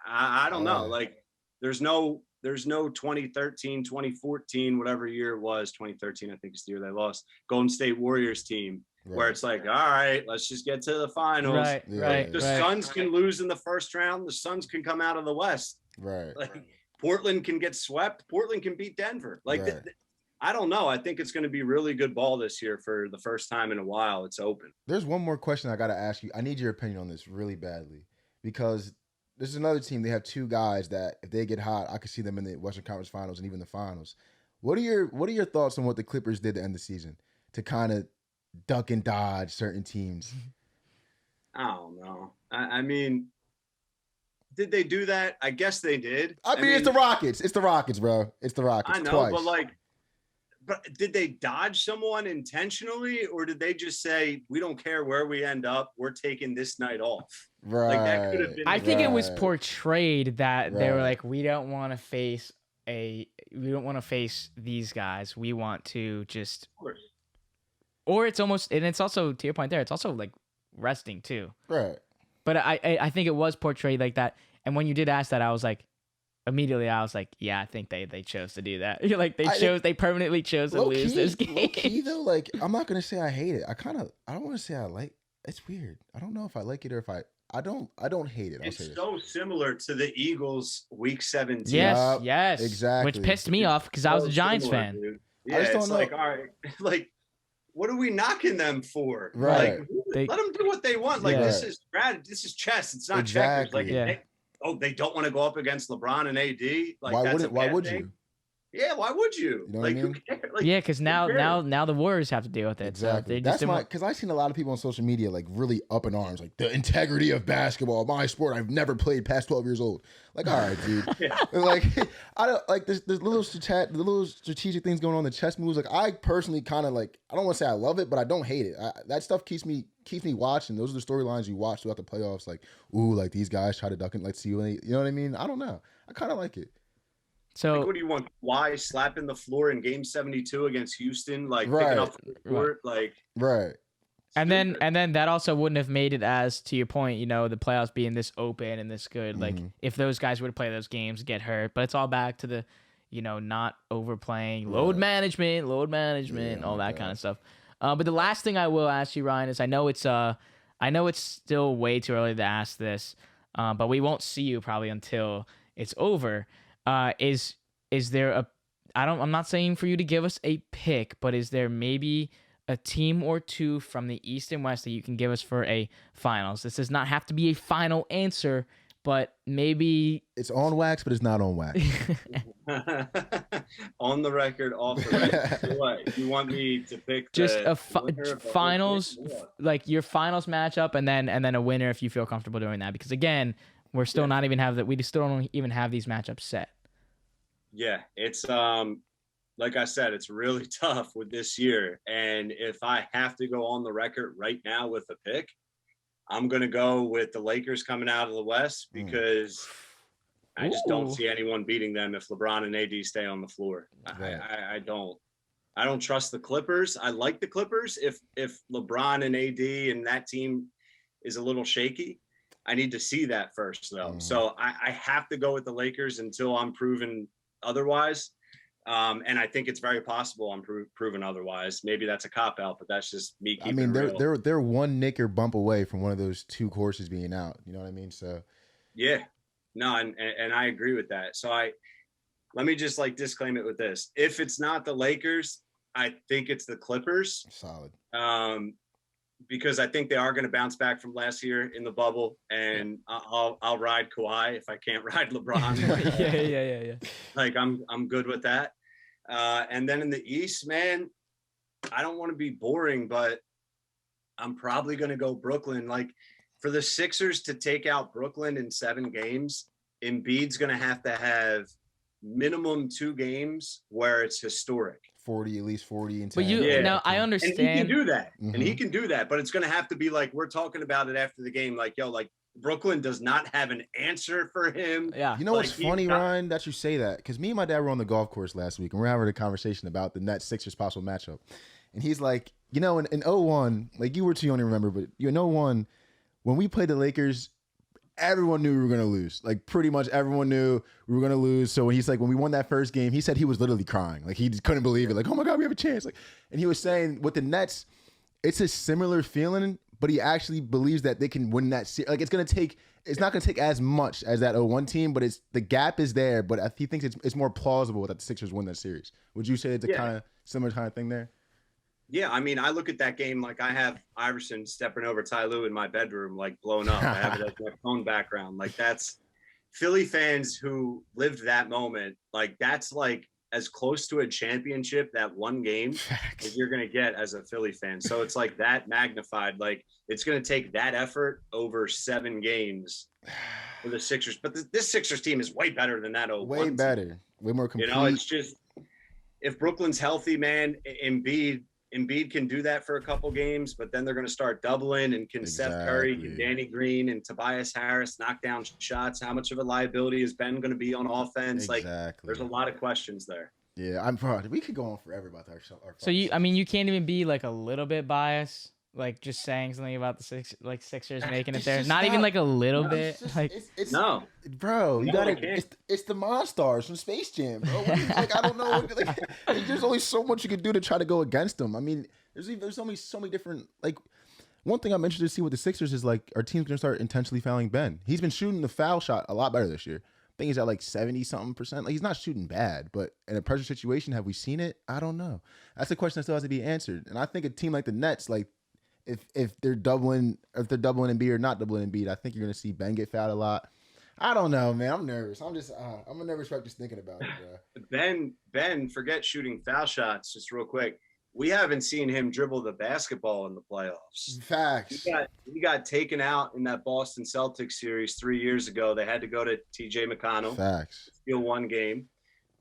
I don't know. Like there's no 2013, 2014, whatever year it was, 2013, I think is the year they lost, Golden State Warriors team, where it's like, all right, let's just get to the finals. Right. The Suns can lose in the first round. The Suns can come out of the West. Right. Like Portland can get swept. Portland can beat Denver. Like, I don't know. I think it's going to be really good ball this year for the first time in a while. It's open. There's one more question I got to ask you. I need your opinion on this really badly because this is another team. They have 2 guys that if they get hot, I could see them in the Western Conference Finals and even the finals. What are your thoughts on what the Clippers did to end the season to kind of duck and dodge certain teams? I don't know. I mean, did they do that? I guess they did. I mean, it's the Rockets. It's the Rockets, bro. It's the Rockets. I know, twice. but did they dodge someone intentionally, or did they just say, we don't care where we end up, we're taking this night off? Right. Like that could have been. I think it was portrayed that they were like, we don't want to face these guys. We want to just. Of course. Or it's almost, and it's also to your point there. It's also like resting too. Right. But I think it was portrayed like that. And when you did ask that, I was like, immediately I was like, yeah, I think they chose to do that. You're like they permanently chose to lose this game. Low key though, like I'm not gonna say I hate it. I don't want to say I like. It's weird. I don't know if I like it or if I don't hate it. It's so similar to the Eagles Week 17. Yes, exactly. Which pissed me off because I was a Giants fan. Dude. Yeah, I just don't know. Like, all right, like, what are we knocking them for? Right. Like, let them do what they want. Like, this is chess. It's not checkers. Like, they don't want to go up against LeBron and AD. Like, why would you? Yeah, why would you? You know what I mean? Who cares? Like, yeah, because now the Warriors have to deal with it. Exactly. So that's because I've seen a lot of people on social media like really up in arms, like the integrity of basketball, my sport. I've never played past 12 years old. Like, all right, dude. Like, I don't like there's little strategic things going on, the chess moves. Like, I personally kind of like. I don't want to say I love it, but I don't hate it. That stuff keeps me watching. Those are the storylines you watch throughout the playoffs. Like, ooh, like these guys try to duck and let's see you know what I mean. I don't know. I kind of like it. So like, what do you want? Why slapping the floor in Game 72 against Houston? Like picking up the court, like And then that also wouldn't have made it as to your point, you know, the playoffs being this open and this good. Like if those guys would have played those games, get hurt. But it's all back to the, you know, not overplaying, load management, all that kind of stuff. But the last thing I will ask you, Ryan, is I know it's still way too early to ask this, but we won't see you probably until it's over. Is there I'm not saying for you to give us a pick, but is there maybe a team or two from the East and West that you can give us for a finals? This does not have to be a final answer, but maybe it's on wax, but it's not on wax. On the record, off the record. What you want me to pick? Just a finals, like your finals matchup, and then a winner if you feel comfortable doing that. Because again, we're still not even have that. We still don't even have these matchups set. Yeah, it's like I said, it's really tough with this year. And if I have to go on the record right now with a pick, I'm going to go with the Lakers coming out of the West because I just don't see anyone beating them if LeBron and AD stay on the floor. I don't trust the Clippers. I like the Clippers if LeBron and AD and that team is a little shaky. I need to see that first, though. So I have to go with the Lakers until I'm proven otherwise. And I think it's very possible I'm proven otherwise. Maybe that's a cop out, but that's just me keeping I mean, it real. they're one nick or bump away from one of those 2 courses being out. You know what I mean? So Yeah, no, and I agree with that. So let me just like disclaim it with this: if it's not the Lakers, I think it's the Clippers. solid. Because I think they are going to bounce back from last year in the bubble, and I'll ride Kawhi if I can't ride LeBron. yeah. Like I'm good with that. And then in the East, man, I don't want to be boring, but I'm probably going to go Brooklyn. Like for the Sixers to take out Brooklyn in 7 games, Embiid's going to have minimum 2 games where it's historic. 40, at least 40 and 10. But you know, I understand. And he can do that. And he can do that. But it's going to have to be like, we're talking about it after the game. Like, yo, like Brooklyn does not have an answer for him. Yeah. You know what's funny, Ryan, that you say that? Because me and my dad were on the golf course last week, and we're having a conversation about the Nets Sixers possible matchup. And he's like, you know, in 01, like you were too young to remember, but in 01, when we played the Lakers, everyone knew we were going to lose. Like pretty much everyone knew we were going to lose. So when he's like, when we won that first game, he said he was literally crying. Like he just couldn't believe it. Like, oh my God, we have a chance. Like, and he was saying with the Nets, it's a similar feeling, but he actually believes that they can win that series. Like it's not going to take as much as that 01 team, but the gap is there. But he thinks it's more plausible that the Sixers win that series. Would you say it's a kind of similar kind of thing there? Yeah, I mean, I look at that game like I have Iverson stepping over Ty Lue in my bedroom, like blown up. I have it as my phone background. Like that's Philly fans who lived that moment. Like that's like as close to a championship, that one game, as you're going to get as a Philly fan. So it's like that magnified. Like it's going to take that effort over 7 games for the Sixers. But this Sixers team is way better than that. Way better. Way more complete. You know, it's just if Brooklyn's healthy, man, Embiid can do that for a couple games, but then they're going to start doubling. And can Seth Curry, can Danny Green, and Tobias Harris knock down shots? How much of a liability is Ben going to be on offense? Like, there's a lot of questions there. Yeah, I'm proud. We could go on forever about our So you can't even be like a little bit biased, like just saying something about the Sixers making it there. Not even like a little bit. It's no, bro. You gotta. It's the Monstars from Space Jam, bro. Like I don't know. Like, there's only so much you can do to try to go against them. I mean, there's only so many different. Like one thing I'm interested to see with the Sixers is like our team's gonna start intentionally fouling Ben. He's been shooting the foul shot a lot better this year. I think he's at like 70-something%. Like he's not shooting bad, but in a pressure situation, have we seen it? I don't know. That's a question that still has to be answered. And I think a team like the Nets, like. If they're doubling Embiid or not doubling Embiid, I think you're gonna see Ben get fouled a lot. I don't know, man. I'm nervous. I'm a nervous wreck just thinking about it, bro. Ben, forget shooting foul shots. Just real quick, we haven't seen him dribble the basketball in the playoffs. Facts. He got taken out in that Boston Celtics series 3 years ago. They had to go to T.J. McConnell. Facts. Steal one game.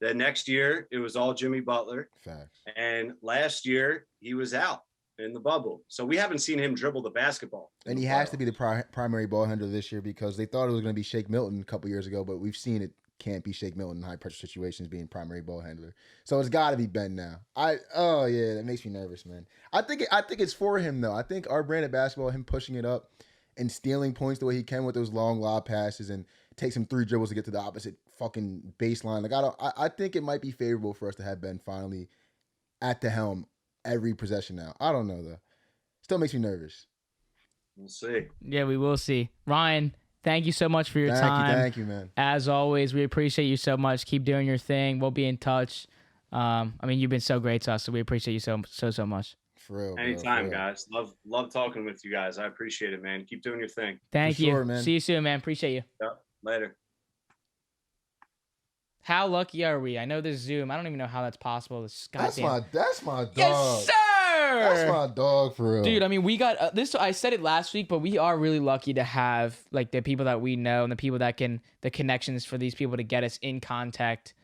The next year, it was all Jimmy Butler. Facts. And last year, he was out in the bubble. So we haven't seen him dribble the basketball. And he has to be the primary ball handler this year because they thought it was going to be Shake Milton a couple years ago, but we've seen it can't be Shake Milton in high pressure situations being primary ball handler. So it's got to be Ben now. That makes me nervous, man. I think it's for him though. I think our brand of basketball, him pushing it up and stealing points the way he can with those long lob passes and takes him 3 dribbles to get to the opposite fucking baseline. Like I think it might be favorable for us to have Ben finally at the helm every possession now. I don't know though. Still makes me nervous. We'll see. Yeah, we will see. Ryan, thank you so much for your time. Thank you, man. As always, we appreciate you so much. Keep doing your thing. We'll be in touch. I mean, you've been so great to us, so we appreciate you so much. For real. Anytime, guys. Love talking with you guys. I appreciate it, man. Keep doing your thing. Thank you. Sure, man. See you soon, man. Appreciate you. Yep. Later. How lucky are we? I know this Zoom. I don't even know how that's possible. That's my dog. Yes, sir. That's my dog for real. Dude, I mean, we got this. I said it last week, but we are really lucky to have like the people that we know and the people that the connections for these people to get us in contact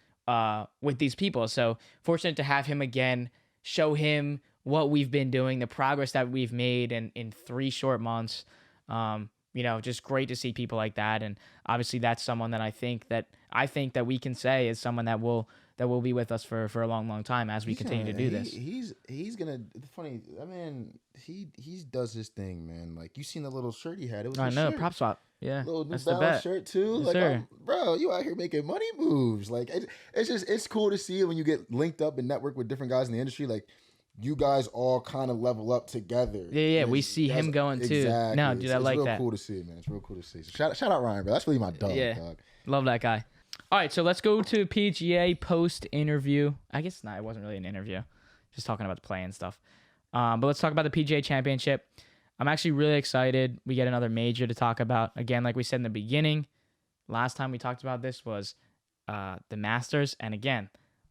with these people. So fortunate to have him again, show him what we've been doing, the progress that we've made in 3 short months. Just great to see people like that. And obviously that's someone that I think that we can say is someone that will be with us for a long, long time as we continue to do this. He's gonna. Funny, I mean, he does his thing, man. Like you seen the little shirt he had. It was. I know, prop swap. Yeah, Little New that's the Balance bet. shirt too. Yes, Like, sir. bro, you out here making money moves. Like, it's cool to see when you get linked up and network with different guys in the industry. Like, you guys all kind of level up together. Yeah, And we see him going too. Exactly. No, dude, I like it's real that. cool to see, man. It's real cool to see. So shout out Ryan, bro. That's really my dog, Yeah. dog. Love that guy. All right, so let's go to PGA post interview. I guess it wasn't really an interview, just talking about the play and stuff. But let's talk about the PGA Championship. I'm actually really excited. We get another major to talk about. Again, like we said in the beginning, last time we talked about this was the Masters, and again,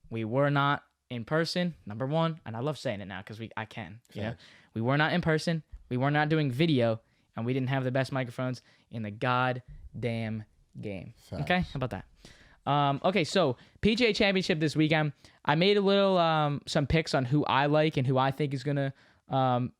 we were not in person. Number one, and I love saying it now because I can. You know, we were not in person. We were not doing video, and we didn't have the best microphones in the goddamn game. Facts. Okay, how about that? Okay, so PGA Championship this weekend. I made a little some picks on who I like and who I think is gonna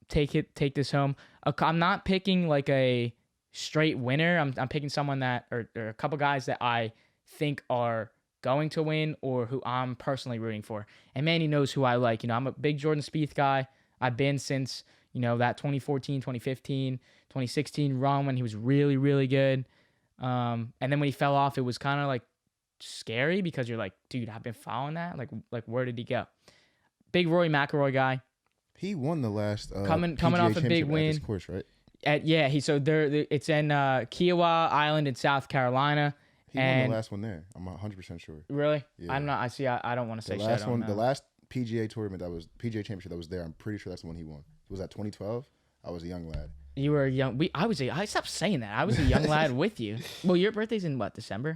take this home. I'm not picking like a straight winner. I'm picking someone that or a couple guys that I think are going to win or who I'm personally rooting for. And Manny knows who I like. You know, I'm a big Jordan Spieth guy. I've been since that 2014, 2015, 2016 run when he was really, really good. And then when he fell off, it was kind of like scary because you're like, dude, I've been following that. Like where did he go? Big Rory McIlroy guy. He won the last coming PGA off a big Championship win. at this course, right? It's in Kiowa Island in South Carolina. He won the last one there. I'm 100% sure. Really? Yeah. I'm not. I don't want to say shit. The last PGA tournament PGA Championship that was there. I'm pretty sure that's the one he won. Was that 2012? I was a young lad. You were young. I stopped saying that. I was a young lad with you. Well, your birthday's in what? December?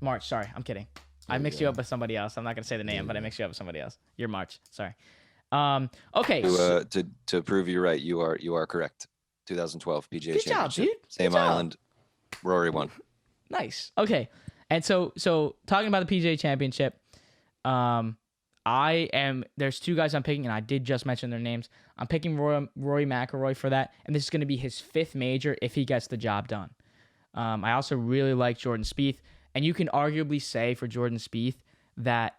March. Sorry, I'm kidding. I mixed you up with somebody else. I'm not gonna say the name, but I mixed you up with somebody else. You're March. Sorry. Okay. To prove you right, you are correct. 2012 PGA Good job, Championship. dude. Same Good job. island. Rory won. Nice. Okay. And so talking about the PGA Championship, there's two guys I'm picking, and I did just mention their names. I'm picking Rory McIlroy for that, and this is going to be his 5th major if he gets the job done. I also really like Jordan Spieth, and you can arguably say for Jordan Spieth that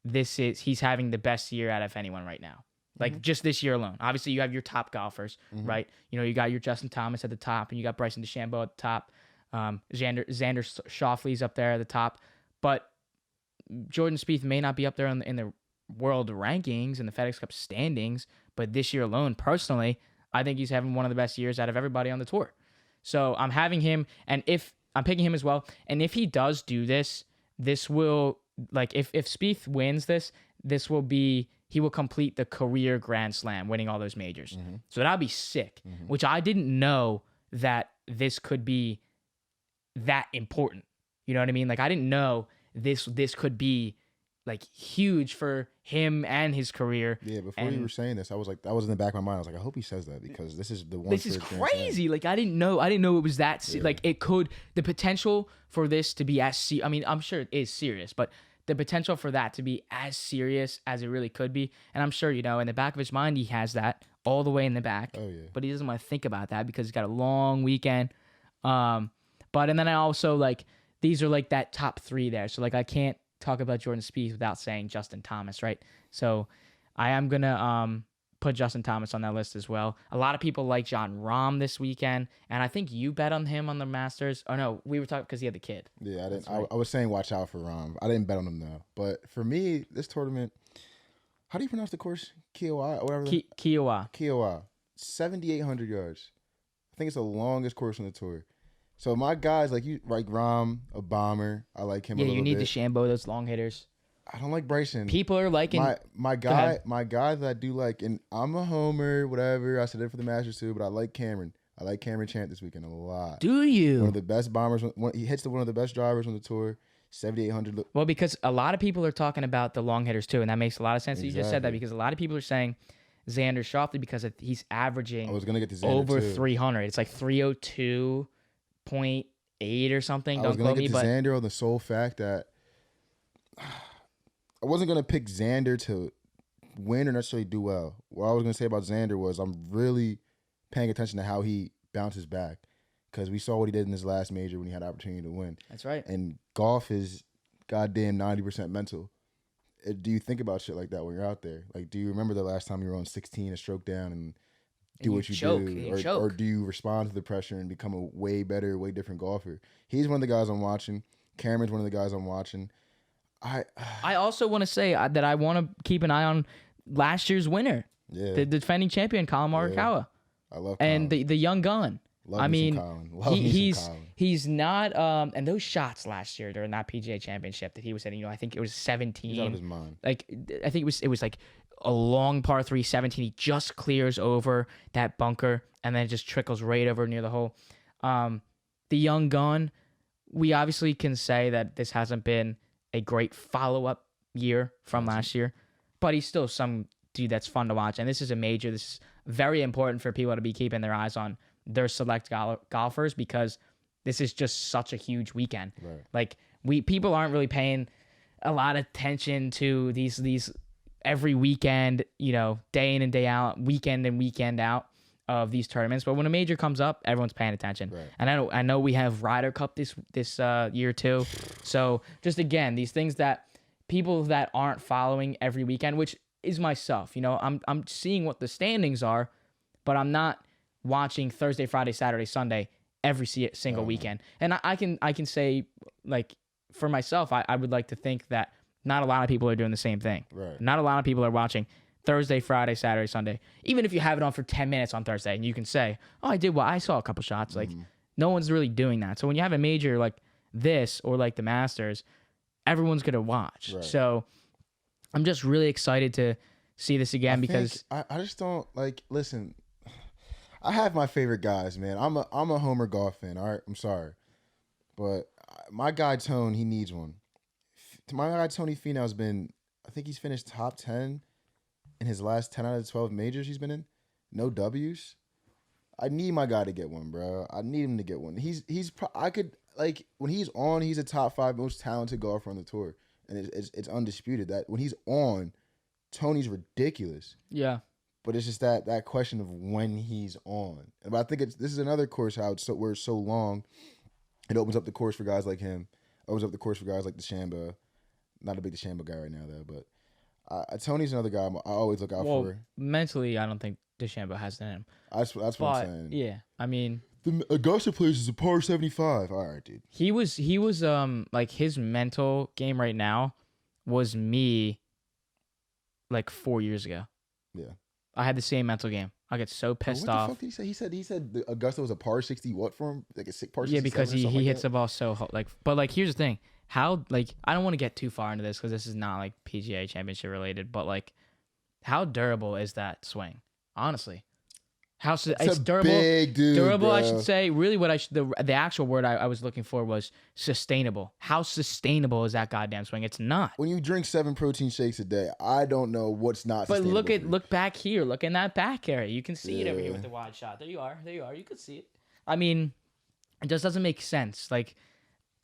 he's having the best year out of anyone right now. Like just this year alone. Obviously, you have your top golfers, right? You know, you got your Justin Thomas at the top, and you got Bryson DeChambeau at the top. Xander Schauffele's up there at the top, but Jordan Spieth may not be up there in the world rankings and the FedEx Cup standings, but this year alone, personally, I think he's having one of the best years out of everybody on the tour. So I'm having him, and if I'm picking him as well, and if he does do this will, like, if Spieth wins this will be, he will complete the career Grand Slam, winning all those majors. So that'd be sick, which I didn't know that this could be that important. You know what I mean? Like, I didn't know this could be like huge for him and his career. Yeah, before you were saying this, I was like, that was in the back of my mind. I was like, I hope he says that because this is the one. This is crazy. Like, I didn't know it was that. Like, it could, the potential for this to be I mean, I'm sure it is serious, but the potential for that to be as serious as it really could be. And I'm sure, in the back of his mind, he has that all the way in the back. Oh, yeah. But he doesn't want to think about that because he's got a long weekend. And then I also, like, these are like that top 3 there. So, like, I can't talk about Jordan Spieth without saying Justin Thomas, right? So I am going to put Justin Thomas on that list as well. A lot of people like Jon Rahm this weekend, and I think you bet on him on the Masters. Oh, no, we were talking because he had the kid. Yeah, I didn't. Right. I was saying watch out for Rahm. I didn't bet on him, though. But for me, this tournament, how do you pronounce the course? Kiowa? Or whatever. Kiowa. Kiowa. 7,800 yards. I think it's the longest course on the tour. So my guys, like Rahm, a bomber. I like him a little bit. Yeah, you need DeChambeau, those long hitters. I don't like Bryson. People are liking my guy that I do like, and I'm a homer, whatever. I said it for the Masters too, but I like Cameron. I like Cameron Chant this weekend a lot. Do you? One of the best bombers. He hits one of the best drivers on the tour. 7,800. Well, because a lot of people are talking about the long hitters too, and that makes a lot of sense that you just said that, Exactly. because a lot of people are saying Xander Schauffele because he's averaging I was gonna get to Xander over too. 300. It's like 302.8 or something. I was Don't gonna quote me, get to but Xander on the sole fact that I wasn't gonna pick Xander to win or necessarily do well. What I was gonna say about Xander was I'm really paying attention to how he bounces back, because we saw what he did in his last major when he had the opportunity to win. that's right. And golf is goddamn 90% mental. Do you think about shit like that when you're out there? Like, do you remember the last time you were on 16 a stroke down and do And what you choke, do, you or choke. do you respond to the pressure and become a way better, way different golfer? He's one of the guys I'm watching. Cameron's one of the guys I'm watching. I also want to say that I want to keep an eye on last year's winner, Yeah, the defending champion, Colin Morikawa, I love and Colin. the young gun. Love I me some mean, Colin. Love me some Colin. he's not and those shots last year during that PGA Championship that he was hitting, I think it was He's out of 17. his mind. Like I think it was like a long par 3 17. He just clears over that bunker and then it just trickles right over near the hole. The young gun, we obviously can say that this hasn't been a great follow-up year from last year, but he's still some dude that's fun to watch. And this is a major. This is very important for people to be keeping their eyes on their select golfers, because this is just such a huge weekend. Right. Like people aren't really paying a lot of attention to these every weekend, day in and day out, weekend in, weekend out of these tournaments. But when a major comes up, everyone's paying attention. Right. And I know we have Ryder Cup this year too. So just again, these things that people that aren't following every weekend, which is myself, I'm seeing what the standings are, but I'm not watching Thursday, Friday, Saturday, Sunday every single weekend. And I can say, like, for myself, I would like to think that not a lot of people are doing the same thing. Right. Not a lot of people are watching Thursday, Friday, Saturday, Sunday. Even if you have it on for 10 minutes on Thursday and you can say, oh, I saw a couple shots. Like, no one's really doing that. So when you have a major like this or like the Masters, everyone's going to watch. Right. So I'm just really excited to see this again because I just don't listen. I have my favorite guys, man. I'm a Homer golf fan. All right, I'm sorry, but my guy Tone, he needs one. My guy Tony Finau's been, I think he's finished top 10 in his last 10 out of 12 majors he's been in. No W's. I need my guy to get one, bro. I need him to get one. I could, like, when he's on, he's a top 5 most talented golfer on the tour, and it's undisputed that when he's on, Tony's ridiculous. yeah. But it's just that question of when he's on. But I think this is another course how where it's so long, it opens up the course for guys like him. Opens up the course for guys like DeChambeau. Not a big DeChambeau guy right now though, but Tony's another guy I always look out for. Mentally, I don't think DeChambeau has it in him. That's what I'm saying. Yeah, I mean, the Augusta place is a par 75. All right, dude. he was like his mental game right now was me like 4 years ago. Yeah. I had the same mental game. I get so pissed off. What the fuck did he say? He said the Augusta was a par 60 what for him? Like a par 67 Yeah, because or something he like hits that? the ball so like. But like, here's the thing: how like I don't want to get too far into this because this is not like PGA Championship related. But like, how durable is that swing? Honestly, it's durable. Big dude, Durable, I bro. should say. Really, what the actual word I was looking for was sustainable. How sustainable is that goddamn swing? It's not. When you drink 7 protein shakes a day, I don't know what's not. But sustainable for you. look back here. Look in that back area. You can see it over here Yeah. with the wide shot. There you are. You can see it. I mean, it just doesn't make sense. Like,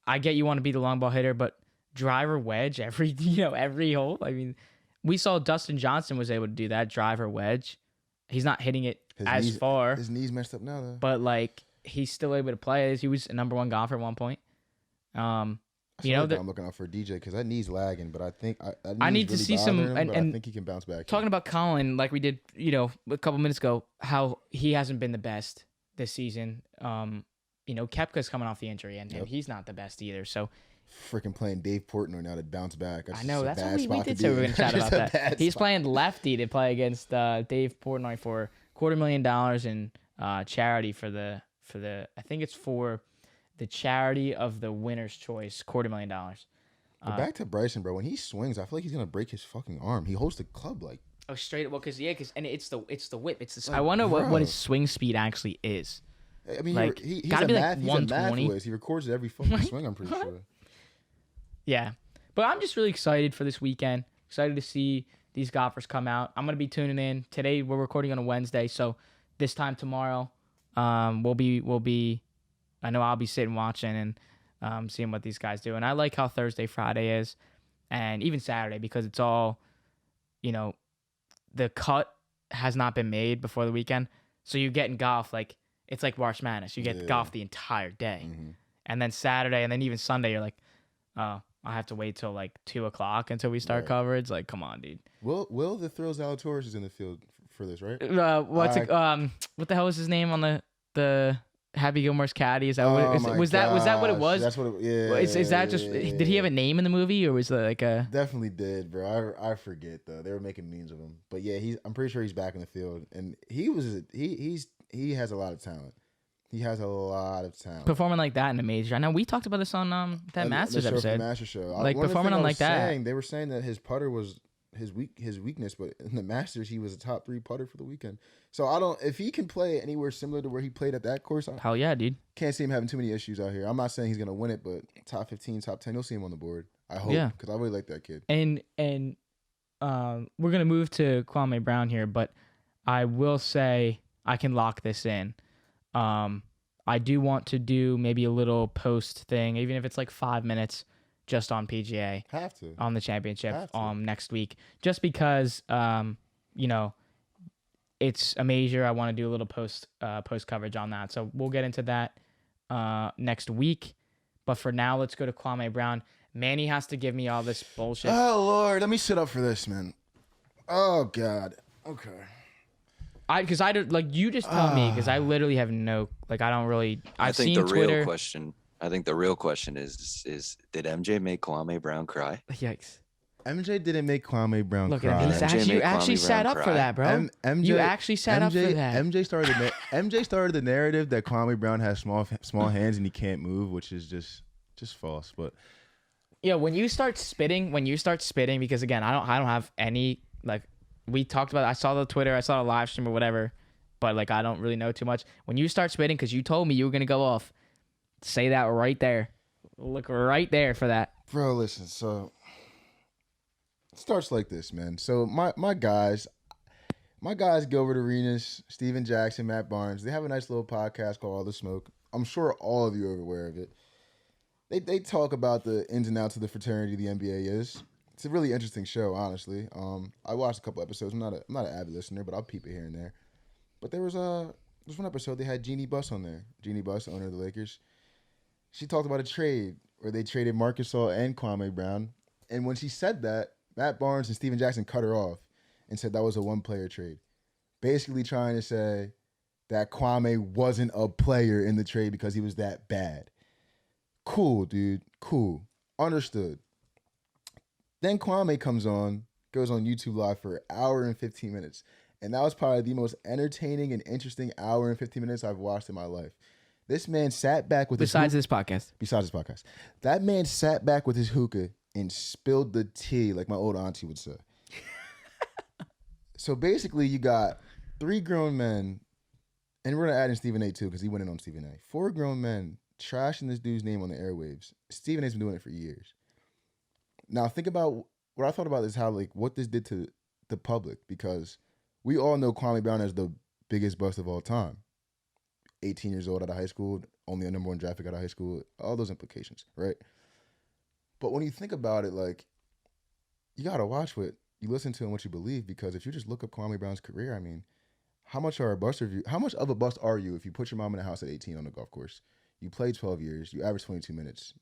I get you want to be the long ball hitter, but driver wedge every every hole. I mean, we saw Dustin Johnson was able to do that driver wedge. He's not hitting it as far, His knees messed up now though. but like he's still able to play. He was a number 1 golfer at one point. I'm looking out for DJ because that knee's lagging, but I think I need to see some. Him, and I think he can bounce back. talking about Colin, like we did, a couple minutes ago, how he hasn't been the best this season. Koepka's coming off the injury, and he's not the best either. So freaking playing Dave Portnoy now to bounce back. I know that's what we did say we were gonna chat about that. He's playing lefty to play against Dave Portnoy for $250,000 in charity for the I think it's for the charity of the winner's choice, $250,000. But back to Bryson, bro. When he swings, I feel like he's gonna break his fucking arm. He holds the club like. Oh, straight up. Well, because it's the whip. It's the. Like, I wonder what bro. his swing speed actually is. I mean, Like, he's gotta a be like math. He's a 120. math whiz. He records every fucking swing. I'm pretty sure. Yeah, but I'm just really excited for this weekend. Excited to see these golfers come out. I'm gonna be tuning in today. We're recording on a Wednesday, so this time tomorrow, we'll be. I know I'll be sitting watching and seeing what these guys do. And I like how Thursday, Friday is, and even Saturday because it's all, the cut has not been made before the weekend, so you get in golf like it's like March Madness. You get golf the entire day, and then Saturday, and then even Sunday, you're like, oh. I have to wait till like 2:00 until we start coverage. Like, come on, dude. Will the Thrills Zalatoris is in the field for this, right? What the hell was his name on the Happy Gilmore's caddy? Is that was that what it was? That's what it, yeah. Well, is that just did he have a name in the movie, or was it like a Definitely did, bro. I forget though. They were making memes of him. But yeah, I'm pretty sure he's back in the field. And he has a lot of talent. He has a lot of talent. performing like that in a major? I know we talked about this on that Masters episode. Master show. Like performing on like that. They were saying that his putter was his weakness, but in the Masters he was a top 3 putter for the weekend. So if he can play anywhere similar to where he played at that course, Hell yeah, dude. can't see him having too many issues out here. I'm not saying he's gonna win it, but top 15, top 10, you'll see him on the board. I hope, Yeah. because I really like that kid. And we're gonna move to Kwame Brown here, but I will say I can lock this in. I do want to do maybe a little post thing, even if it's like 5 minutes, just on PGA Have to. on the championship Have to. next week, just because it's a major. I want to do a little post coverage on that, so we'll get into that next week. But for now, let's go to Kwame Brown. Manny has to give me all this bullshit. Oh Lord, let me sit up for this, man. Oh God. Okay. Because I don't like you just tell me, because I literally have no, like, I don't really. I've seen Twitter. I think the real question is did MJ make Kwame Brown cry? Yikes. MJ didn't make Kwame Brown Look cry. at him. You made actually Kwame sat Brown up for cry. that, bro. You actually sat up for that. MJ started the narrative that Kwame Brown has small hands and he can't move, which is just false. But Yeah, when you start spitting, because again, I don't have any, like, we talked about it. I saw the Twitter, I saw the live stream or whatever, but like I don't really know too much. When you start spitting, because you told me you were gonna go off, say that right there. Look right there for that. bro, listen. So it starts like this, man. So my guys, Gilbert Arenas, Steven Jackson, Matt Barnes, they have a nice little podcast called All the Smoke. I'm sure all of you are aware of it. They talk about the ins and outs of the fraternity the NBA is. It's a really interesting show, honestly. I watched a couple episodes. I'm not an avid listener, but I'll peep it here and there. But there was one episode they had Jeannie Buss on there. Jeannie Buss, owner of the Lakers. She talked about a trade where they traded Marc Gasol and Kwame Brown. And when she said that, Matt Barnes and Steven Jackson cut her off and said that was a one-player trade. Basically trying to say that Kwame wasn't a player in the trade because he was that bad. Cool, dude. Cool. Understood. Then Kwame goes on YouTube Live for an hour and 15 minutes. And that was probably the most entertaining and interesting hour and 15 minutes I've watched in my life. This man sat back with Besides this podcast. That man sat back with his hookah and spilled the tea, like my old auntie would say. So basically, you got 3 grown men, and we're going to add in Stephen A. too, because he went in on Stephen A. 4 grown men trashing this dude's name on the airwaves. Stephen A's been doing it for years. Now, think about what I thought about is how, like, what this did to the public, because we all know Kwame Brown as the biggest bust of all time. 18 years old out of high school, only a number 1 draft pick out of high school, all those implications, right? But when you think about it, like, you got to watch what you listen to and what you believe, because if you just look up Kwame Brown's career, I mean, how much of a bust are you if you put your mom in a house at 18 on the golf course? You played 12 years, you averaged 22 minutes.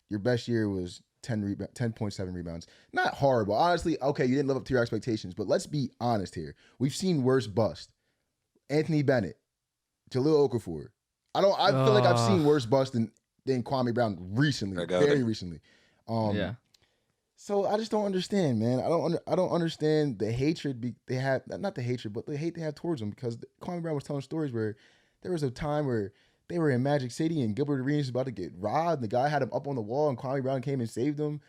Your best year was 10.7 rebounds. Not horrible. Honestly, okay, you didn't live up to your expectations, but let's be honest here. We've seen worse bust. Anthony Bennett, Jahlil Okafor. I feel like I've seen worse bust than Kwame Brown recently, very recently. Yeah. So I just don't understand, man. I don't understand the hatred they have, not the hatred, but the hate they have towards him, because Kwame Brown was telling stories where there was a time where they were in Magic City and Gilbert Arenas was about to get robbed. And the guy had him up on the wall and Kwame Brown came and saved him.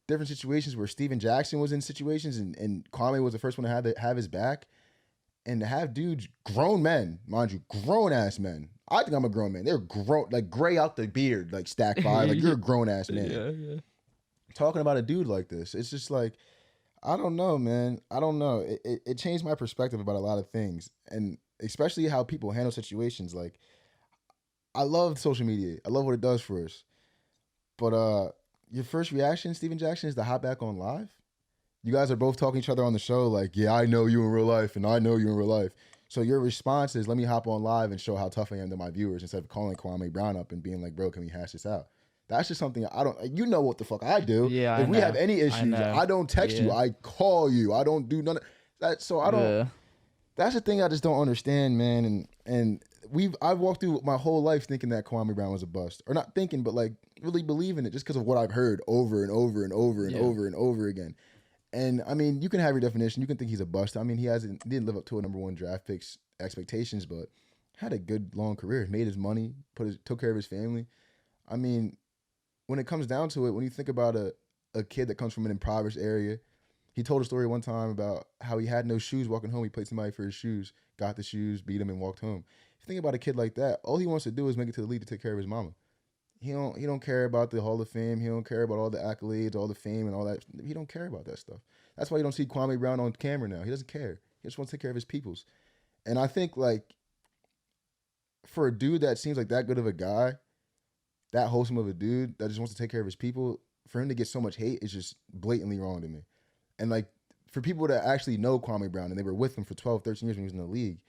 Different situations where Steven Jackson was in situations and Kwame was the first one to have his back. And to have dudes, grown men, mind you, grown ass men. I think I'm a grown man. They're grown, like gray out the beard, like stack 5. Like you're a grown ass man. Yeah. Talking about a dude like this, it's just like, I don't know, man. I don't know. It changed my perspective about a lot of things, and especially how people handle situations. Like, I love social media. I love what it does for us. But your first reaction, Steven Jackson, is to hop back on live. You guys are both talking to each other on the show, like, yeah, I know you in real life, and I know you in real life. So your response is, let me hop on live and show how tough I am to my viewers, instead of calling Kwame Brown up and being like, bro, can we hash this out? That's just something I don't. You know what the fuck I do. Yeah, if we have any issues, I don't text you. I call you. I don't do none of that. So I don't. That's the thing I just don't understand, man. And I've walked through my whole life thinking that Kwame Brown was a bust, or not thinking, but like really believing it, just because of what I've heard over and over and over and over and over again. And I mean, you can have your definition. You can think he's a bust. I mean, he didn't live up to a number one draft pick's expectations, but had a good long career. Made his money, took care of his family. I mean, when it comes down to it, when you think about a kid that comes from an impoverished area, he told a story one time about how he had no shoes walking home. He paid somebody for his shoes, got the shoes, beat him, and walked home. If you think about a kid like that, all he wants to do is make it to the league to take care of his mama. He don't care about the Hall of Fame. He don't care about all the accolades, all the fame, and all that. He don't care about that stuff. That's why you don't see Kwame Brown on camera now. He doesn't care. He just wants to take care of his peoples. And I think, like, for a dude that seems like that good of a guy, that wholesome of a dude that just wants to take care of his people, for him to get so much hate is just blatantly wrong to me. And, like, for people that actually know Kwame Brown and they were with him for 12, 13 years when he was in the league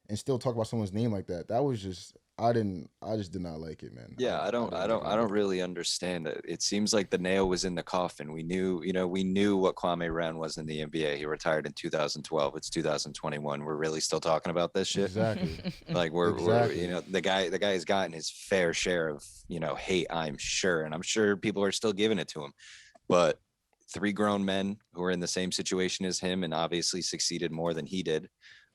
and still talk about someone's name like that, that was just, I just did not like it, man. Yeah, I don't really understand it. It seems like the nail was in the coffin. We knew what Kwame Brown was in the NBA. He retired in 2012. It's 2021. We're really still talking about this shit. Exactly. Like we're the guy has gotten his fair share of, hate, I'm sure. And I'm sure people are still giving it to him. But 3 grown men who are in the same situation as him and obviously succeeded more than he did.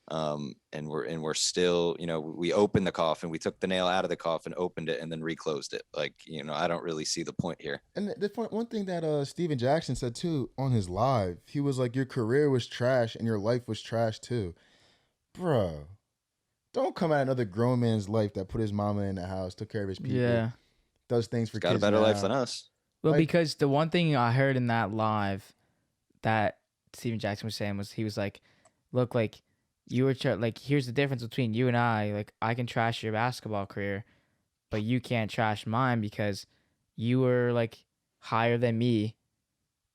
And we're still, we opened the coffin, we took the nail out of the coffin, opened it, and then reclosed it. Like, I don't really see the point here. And the one thing that Steven Jackson said too on his live, he was like, your career was trash and your life was trash too. Bro, don't come at another grown man's life that put his mama in the house, took care of his people, does things for kids. Got a better life than us. Well, because the one thing I heard in that live that Steven Jackson was saying was, he was like, look, like, you were like, here's the difference between you and I. Like, I can trash your basketball career, but you can't trash mine because you were like higher than me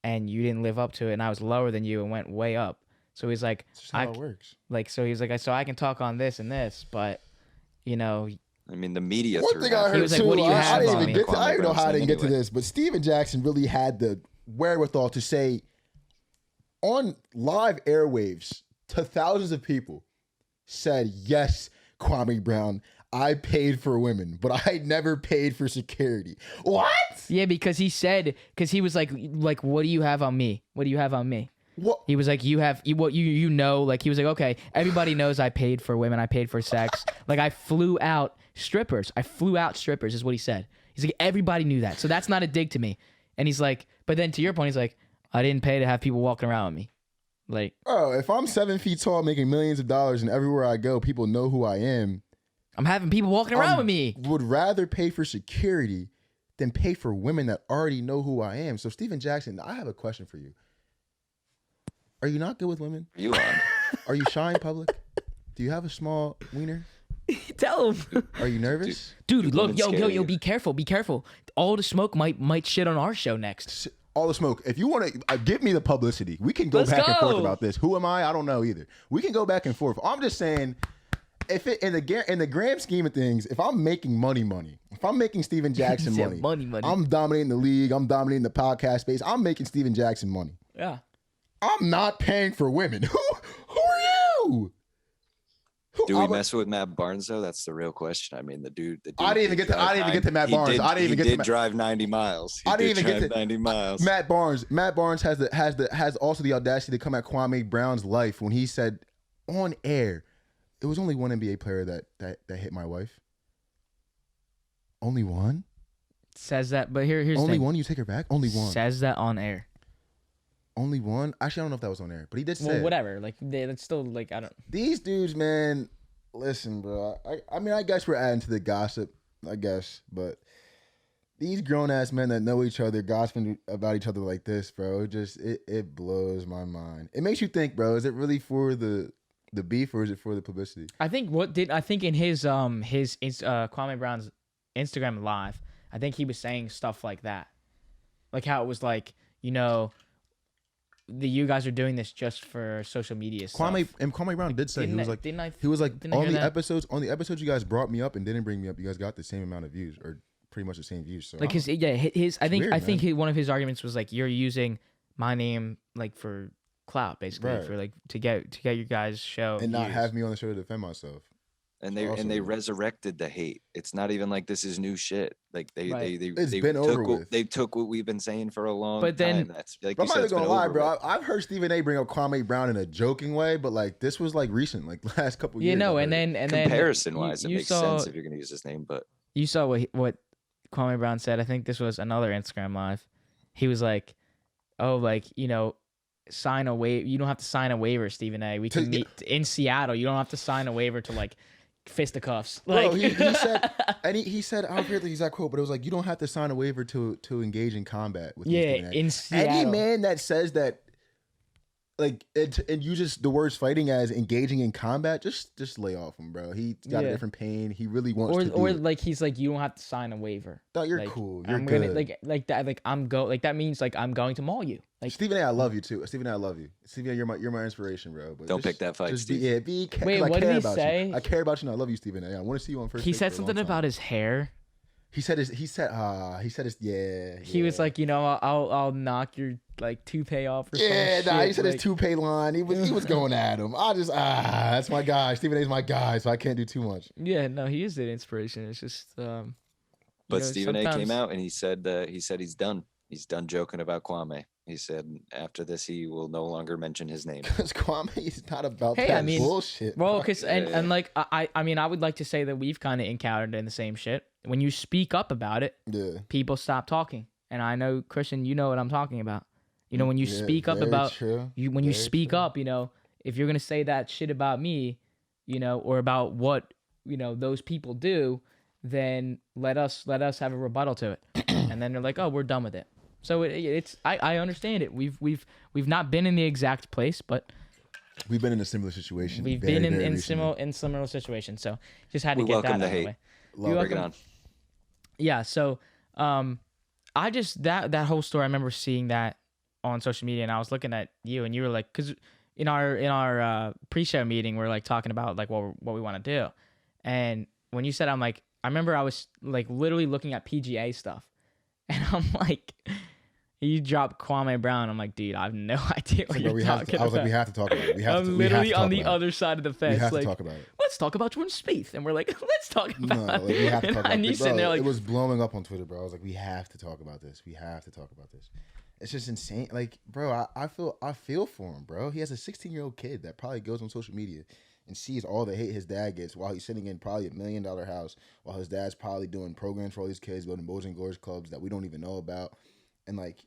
and you didn't live up to it, and I was lower than you and went way up. So he's like, that's just how it works. Like, so he's like, so I can talk on this and this, but I mean, the media. One thing I heard was like, too, what do you have I didn't on even me? get to. I don't know how I didn't get to Anyway. this, but Steven Jackson really had the wherewithal to say on live airwaves to thousands of people, said, yes, Kwame Brown, I paid for women, but I never paid for security. What? Yeah, because he was like, what do you have on me? What do you have on me? What? He was like, like, he was like, okay, everybody knows I paid for women, I paid for sex. Like, I flew out strippers is what he said. He's like, everybody knew that. So that's not a dig to me. And he's like, but then to your point, he's like, I didn't pay to have people walking around with me. Like, oh, if I'm 7 feet tall, making millions of dollars, and everywhere I go, people know who I am, I'm having people walking around with me. Would rather pay for security than pay for women that already know who I am. So, Steven Jackson, I have a question for you. Are you not good with women? Are you on? Are you shy in public? Do you have a small wiener? Tell him. Are you nervous? Dude, look, yo, scare you. be careful. All the smoke might shit on our show next. All the smoke. If you want to give me the publicity, we can go Let's back and forth go. about this. Who am I? I don't know either. We can go back and forth. I'm just saying, if it in the grand scheme of things, if I'm making money, if I'm making Steven Jackson He said money, money. I'm dominating the league. I'm dominating the podcast space. I'm making Steven Jackson money. Yeah. I'm not paying for women. Who are you? Do we mess with Matt Barnes though? That's the real question. I mean, the dude I didn't even get to Matt Barnes. I didn't even get to drive 90 miles. I didn't even get to 90 miles. Matt Barnes. Matt Barnes has also the audacity to come at Kwame Brown's life when he said on air, it was only one NBA player that hit my wife. Only one? Says that, but here's the only thing. one. You take her back. Only one. Says that on air. Only one. Actually, I don't know if that was on air, but he did say. Well, whatever. Like, that's still like, I don't. These dudes, man. Listen, bro. I mean, I guess we're adding to the gossip. I guess, but these grown ass men that know each other gossiping about each other like this, bro. It blows my mind. It makes you think, bro. Is it really for the beef or is it for the publicity? I think in his Kwame Brown's Instagram live, I think he was saying stuff like that, like how it was like, you guys are doing this just for social media stuff. Kwame Brown did say he was like on the episodes you guys brought me up and didn't bring me up, you guys got the same amount of views or pretty much the same views. So like I think weird, one of his arguments was like, you're using my name like for clout basically Right. for like to get your guys' show and not views. have me on the show to defend myself. And they Also- resurrected the hate. It's not even like this is new shit. Like they Right. It's they been took over what, with. they took what we've been saying for a long But then- time. That's like But you I'm said, not it's even been gonna lie, over bro. with. I've heard Stephen A. bring up Kwame Brown in a joking way, but like this was like recent, like last couple years. You know, I've and heard it. then Comparison wise, you it makes saw, sense if you're gonna use his name. But you saw what Kwame Brown said. I think this was another Instagram live. He was like, "Oh, like sign a waiver. You don't have to sign a waiver, Stephen A. We can meet in Seattle. You don't have to sign a waiver to like fisticuffs." Like Bro, he said, and he said, I don't forget the exact quote, but it was like, you don't have to sign a waiver to engage in combat with me, yeah, Stephen A. in Seattle. Any man that says that, like, and uses the words fighting as engaging in combat, just lay off him, bro. He's got a Yeah. different pain. He really wants to do or it. like he's like, you don't have to sign a waiver. Thought you're Like, cool. You're I'm good. gonna like that. Like that means like I'm going to maul you. Like Stephen A, I love you too. Stephen A, I love you. Stephen A, you're my inspiration, bro. But Don't pick that fight, Just Steve. be Wait, I what care did he about say? You. I care about you. And I love you, Stephen A. I want to see you on first. he Take said for a long something time. about his hair. He said yeah. He was like, I'll knock your like toupee off or yeah, some nah, shit. he said like, his toupee line. He was going at him. That's my guy. Stephen A's my guy, so I can't do too much. Yeah, no, he is an inspiration. It's just But Stephen A came sometimes- out and he said he's done. He's done joking about Kwame. He said after this he will no longer mention his name. Because Kwame is not about Hey, that I mean, bullshit. Well, bro. because and like I mean I would like to say that we've kind of encountered in the same shit. When you speak up about it, yeah. people stop talking. And I know, Christian, you know what I'm talking about. You know, when you Yeah, speak up very about true. when you Very speak true. up, if you're gonna say that shit about me, or about what those people do, then let us have a rebuttal to it. And then they're like, oh, we're done with it. So it's I understand it. We've not been in the exact place, but We've been in a similar situation. we've very, been very in recently. similar situations. So just had to We get that welcome out the of the hate. way. Love You're it. Bring it welcome. on. Yeah, so I just that whole story, I remember seeing that on social media, and I was looking at you, and you were like, because in our pre-show meeting, we're like talking about like what we want to do, and when you said, I'm like, I remember I was like literally looking at PGA stuff, and I'm like, you dropped Kwame Brown, I'm like, dude, I have no idea what So, bro, you're we have talking to, I was about. like, we have to talk about it. We have I'm to, literally on the about it. other side of the We fence, have like, to talk about it. let's talk about Jordan Spieth, and we're like, let's talk about No, it. like, we have to talk about and it. you sitting there like, It was blowing up on Twitter, bro. I was like, we have to talk about this. We have to talk about this. It's just insane. Like, bro, I feel for him, bro. He has a 16-year-old kid that probably goes on social media and sees all the hate his dad gets while he's sitting in probably $1 million house, while his dad's probably doing programs for all these kids, building Boys and Glories clubs that we don't even know about. And like,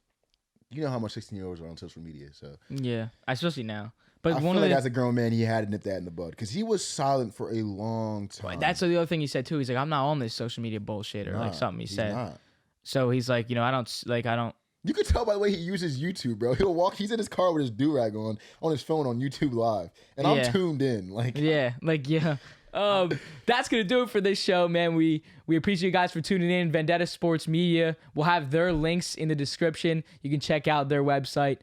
you know how much 16-year-olds are on social media, so yeah, especially now. But I one feel of like the as a grown man, he had to nip that in the bud because he was silent for a long time. That's the other thing he said too. He's like, I'm not on this social media bullshit or like something he he's said. not. So he's like, I don't. You could tell by the way he uses YouTube, bro. He's in his car with his do-rag on his phone on YouTube Live. And Yeah. I'm tuned in. Like, Yeah, yeah. That's gonna do it for this show, man. We appreciate you guys for tuning in. Vendetta Sports Media. We'll have their links in the description. You can check out their website.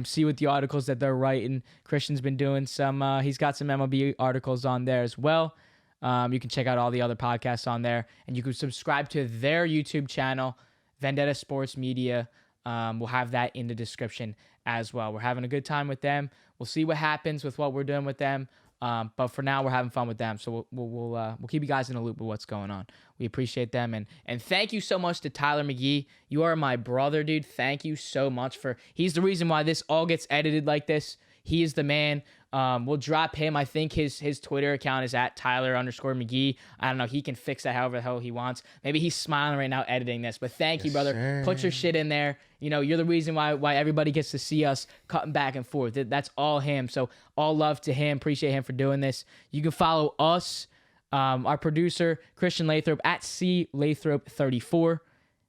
See what the articles that they're writing. Christian's been doing some. He's got some MLB articles on there as well. You can check out all the other podcasts on there, and you can subscribe to their YouTube channel, Vendetta Sports Media. We'll have that in the description as well. We're having a good time with them. We'll see what happens with what we're doing with them. But for now, we're having fun with them. So we'll keep you guys in the loop of what's going on. We appreciate them. And thank you so much to Tyler McGee. You are my brother, dude. Thank you so much he's the reason why this all gets edited like this. He is the man. We'll drop him. I think his Twitter account is at Tyler_McGee. I don't know. He can fix that however the hell he wants. Maybe he's smiling right now editing this. But thank you, brother. sir. Put your shit in there. You're the reason why everybody gets to see us cutting back and forth. That's all him. So all love to him. Appreciate him for doing this. You can follow us, our producer, Christian Lathrop, at CLathrop34,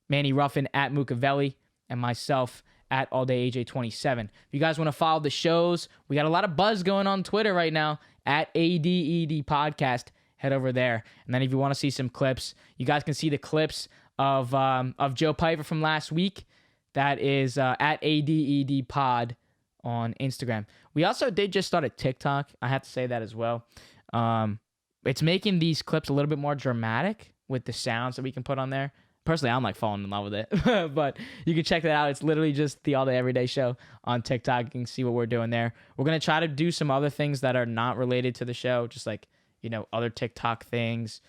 Manny Ruffin at Mucavelli, and myself at AllDayAJ27. If you guys want to follow the shows, we got a lot of buzz going on Twitter right now at ADED Podcast. Head over there. And then if you want to see some clips, you guys can see the clips of Joe Piper from last week. That is at ADED Pod on Instagram. We also did just start a TikTok. I have to say that as well. It's making these clips a little bit more dramatic with the sounds that we can put on there. personally, I'm like falling in love with it. But you can check that out. It's literally just the All Day Everyday Show on TikTok. You can see what we're doing there. We're gonna try to do some other things that are not related to the show, just like other TikTok things.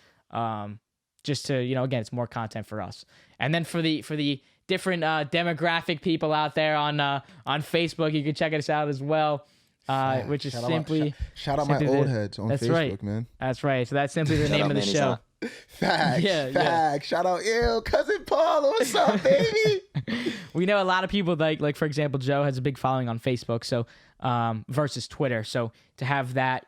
Just to again, it's more content for us. And then for the different demographic people out there on Facebook, you can check us out as well. Which is shout out my old heads on Facebook, right. man. That's right. So that's simply the Shout name out of the Manny's show. Aunt. Facts. Yeah. Shout out, cousin Paula. What's up, baby? We know a lot of people like for example, Joe has a big following on Facebook, so versus Twitter. So to have that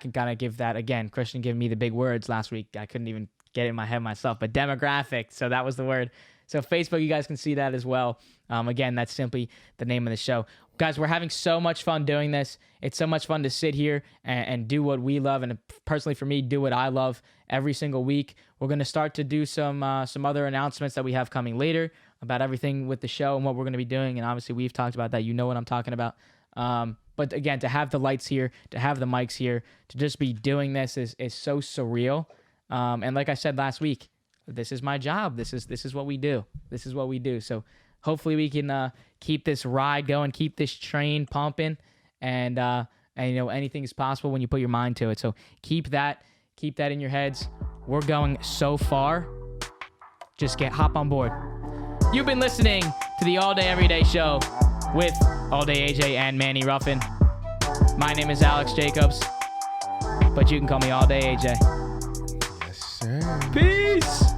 can kind of give that, again, Christian giving me the big words last week. I couldn't even get it in my head myself, but demographic. So that was the word. So Facebook, you guys can see that as well. Again, that's simply the name of the show. Guys, we're having so much fun doing this. It's so much fun to sit here and do what we love, and personally for me, do what I love every single week. We're going to start to do some other announcements that we have coming later about everything with the show and what we're going to be doing, and obviously we've talked about that. You know what I'm talking about. But again, to have the lights here, to have the mics here, to just be doing this is so surreal. And like I said last week, this is my job. This is what we do. This is what we do. So hopefully we can keep this ride going, keep this train pumping, and anything is possible when you put your mind to it. So keep that in your heads. We're going so far. Just hop on board. You've been listening to the All Day Everyday Show with All Day AJ and Manny Ruffin. My name is Alex Jacobs, but you can call me All Day AJ. Yes, sir. Peace.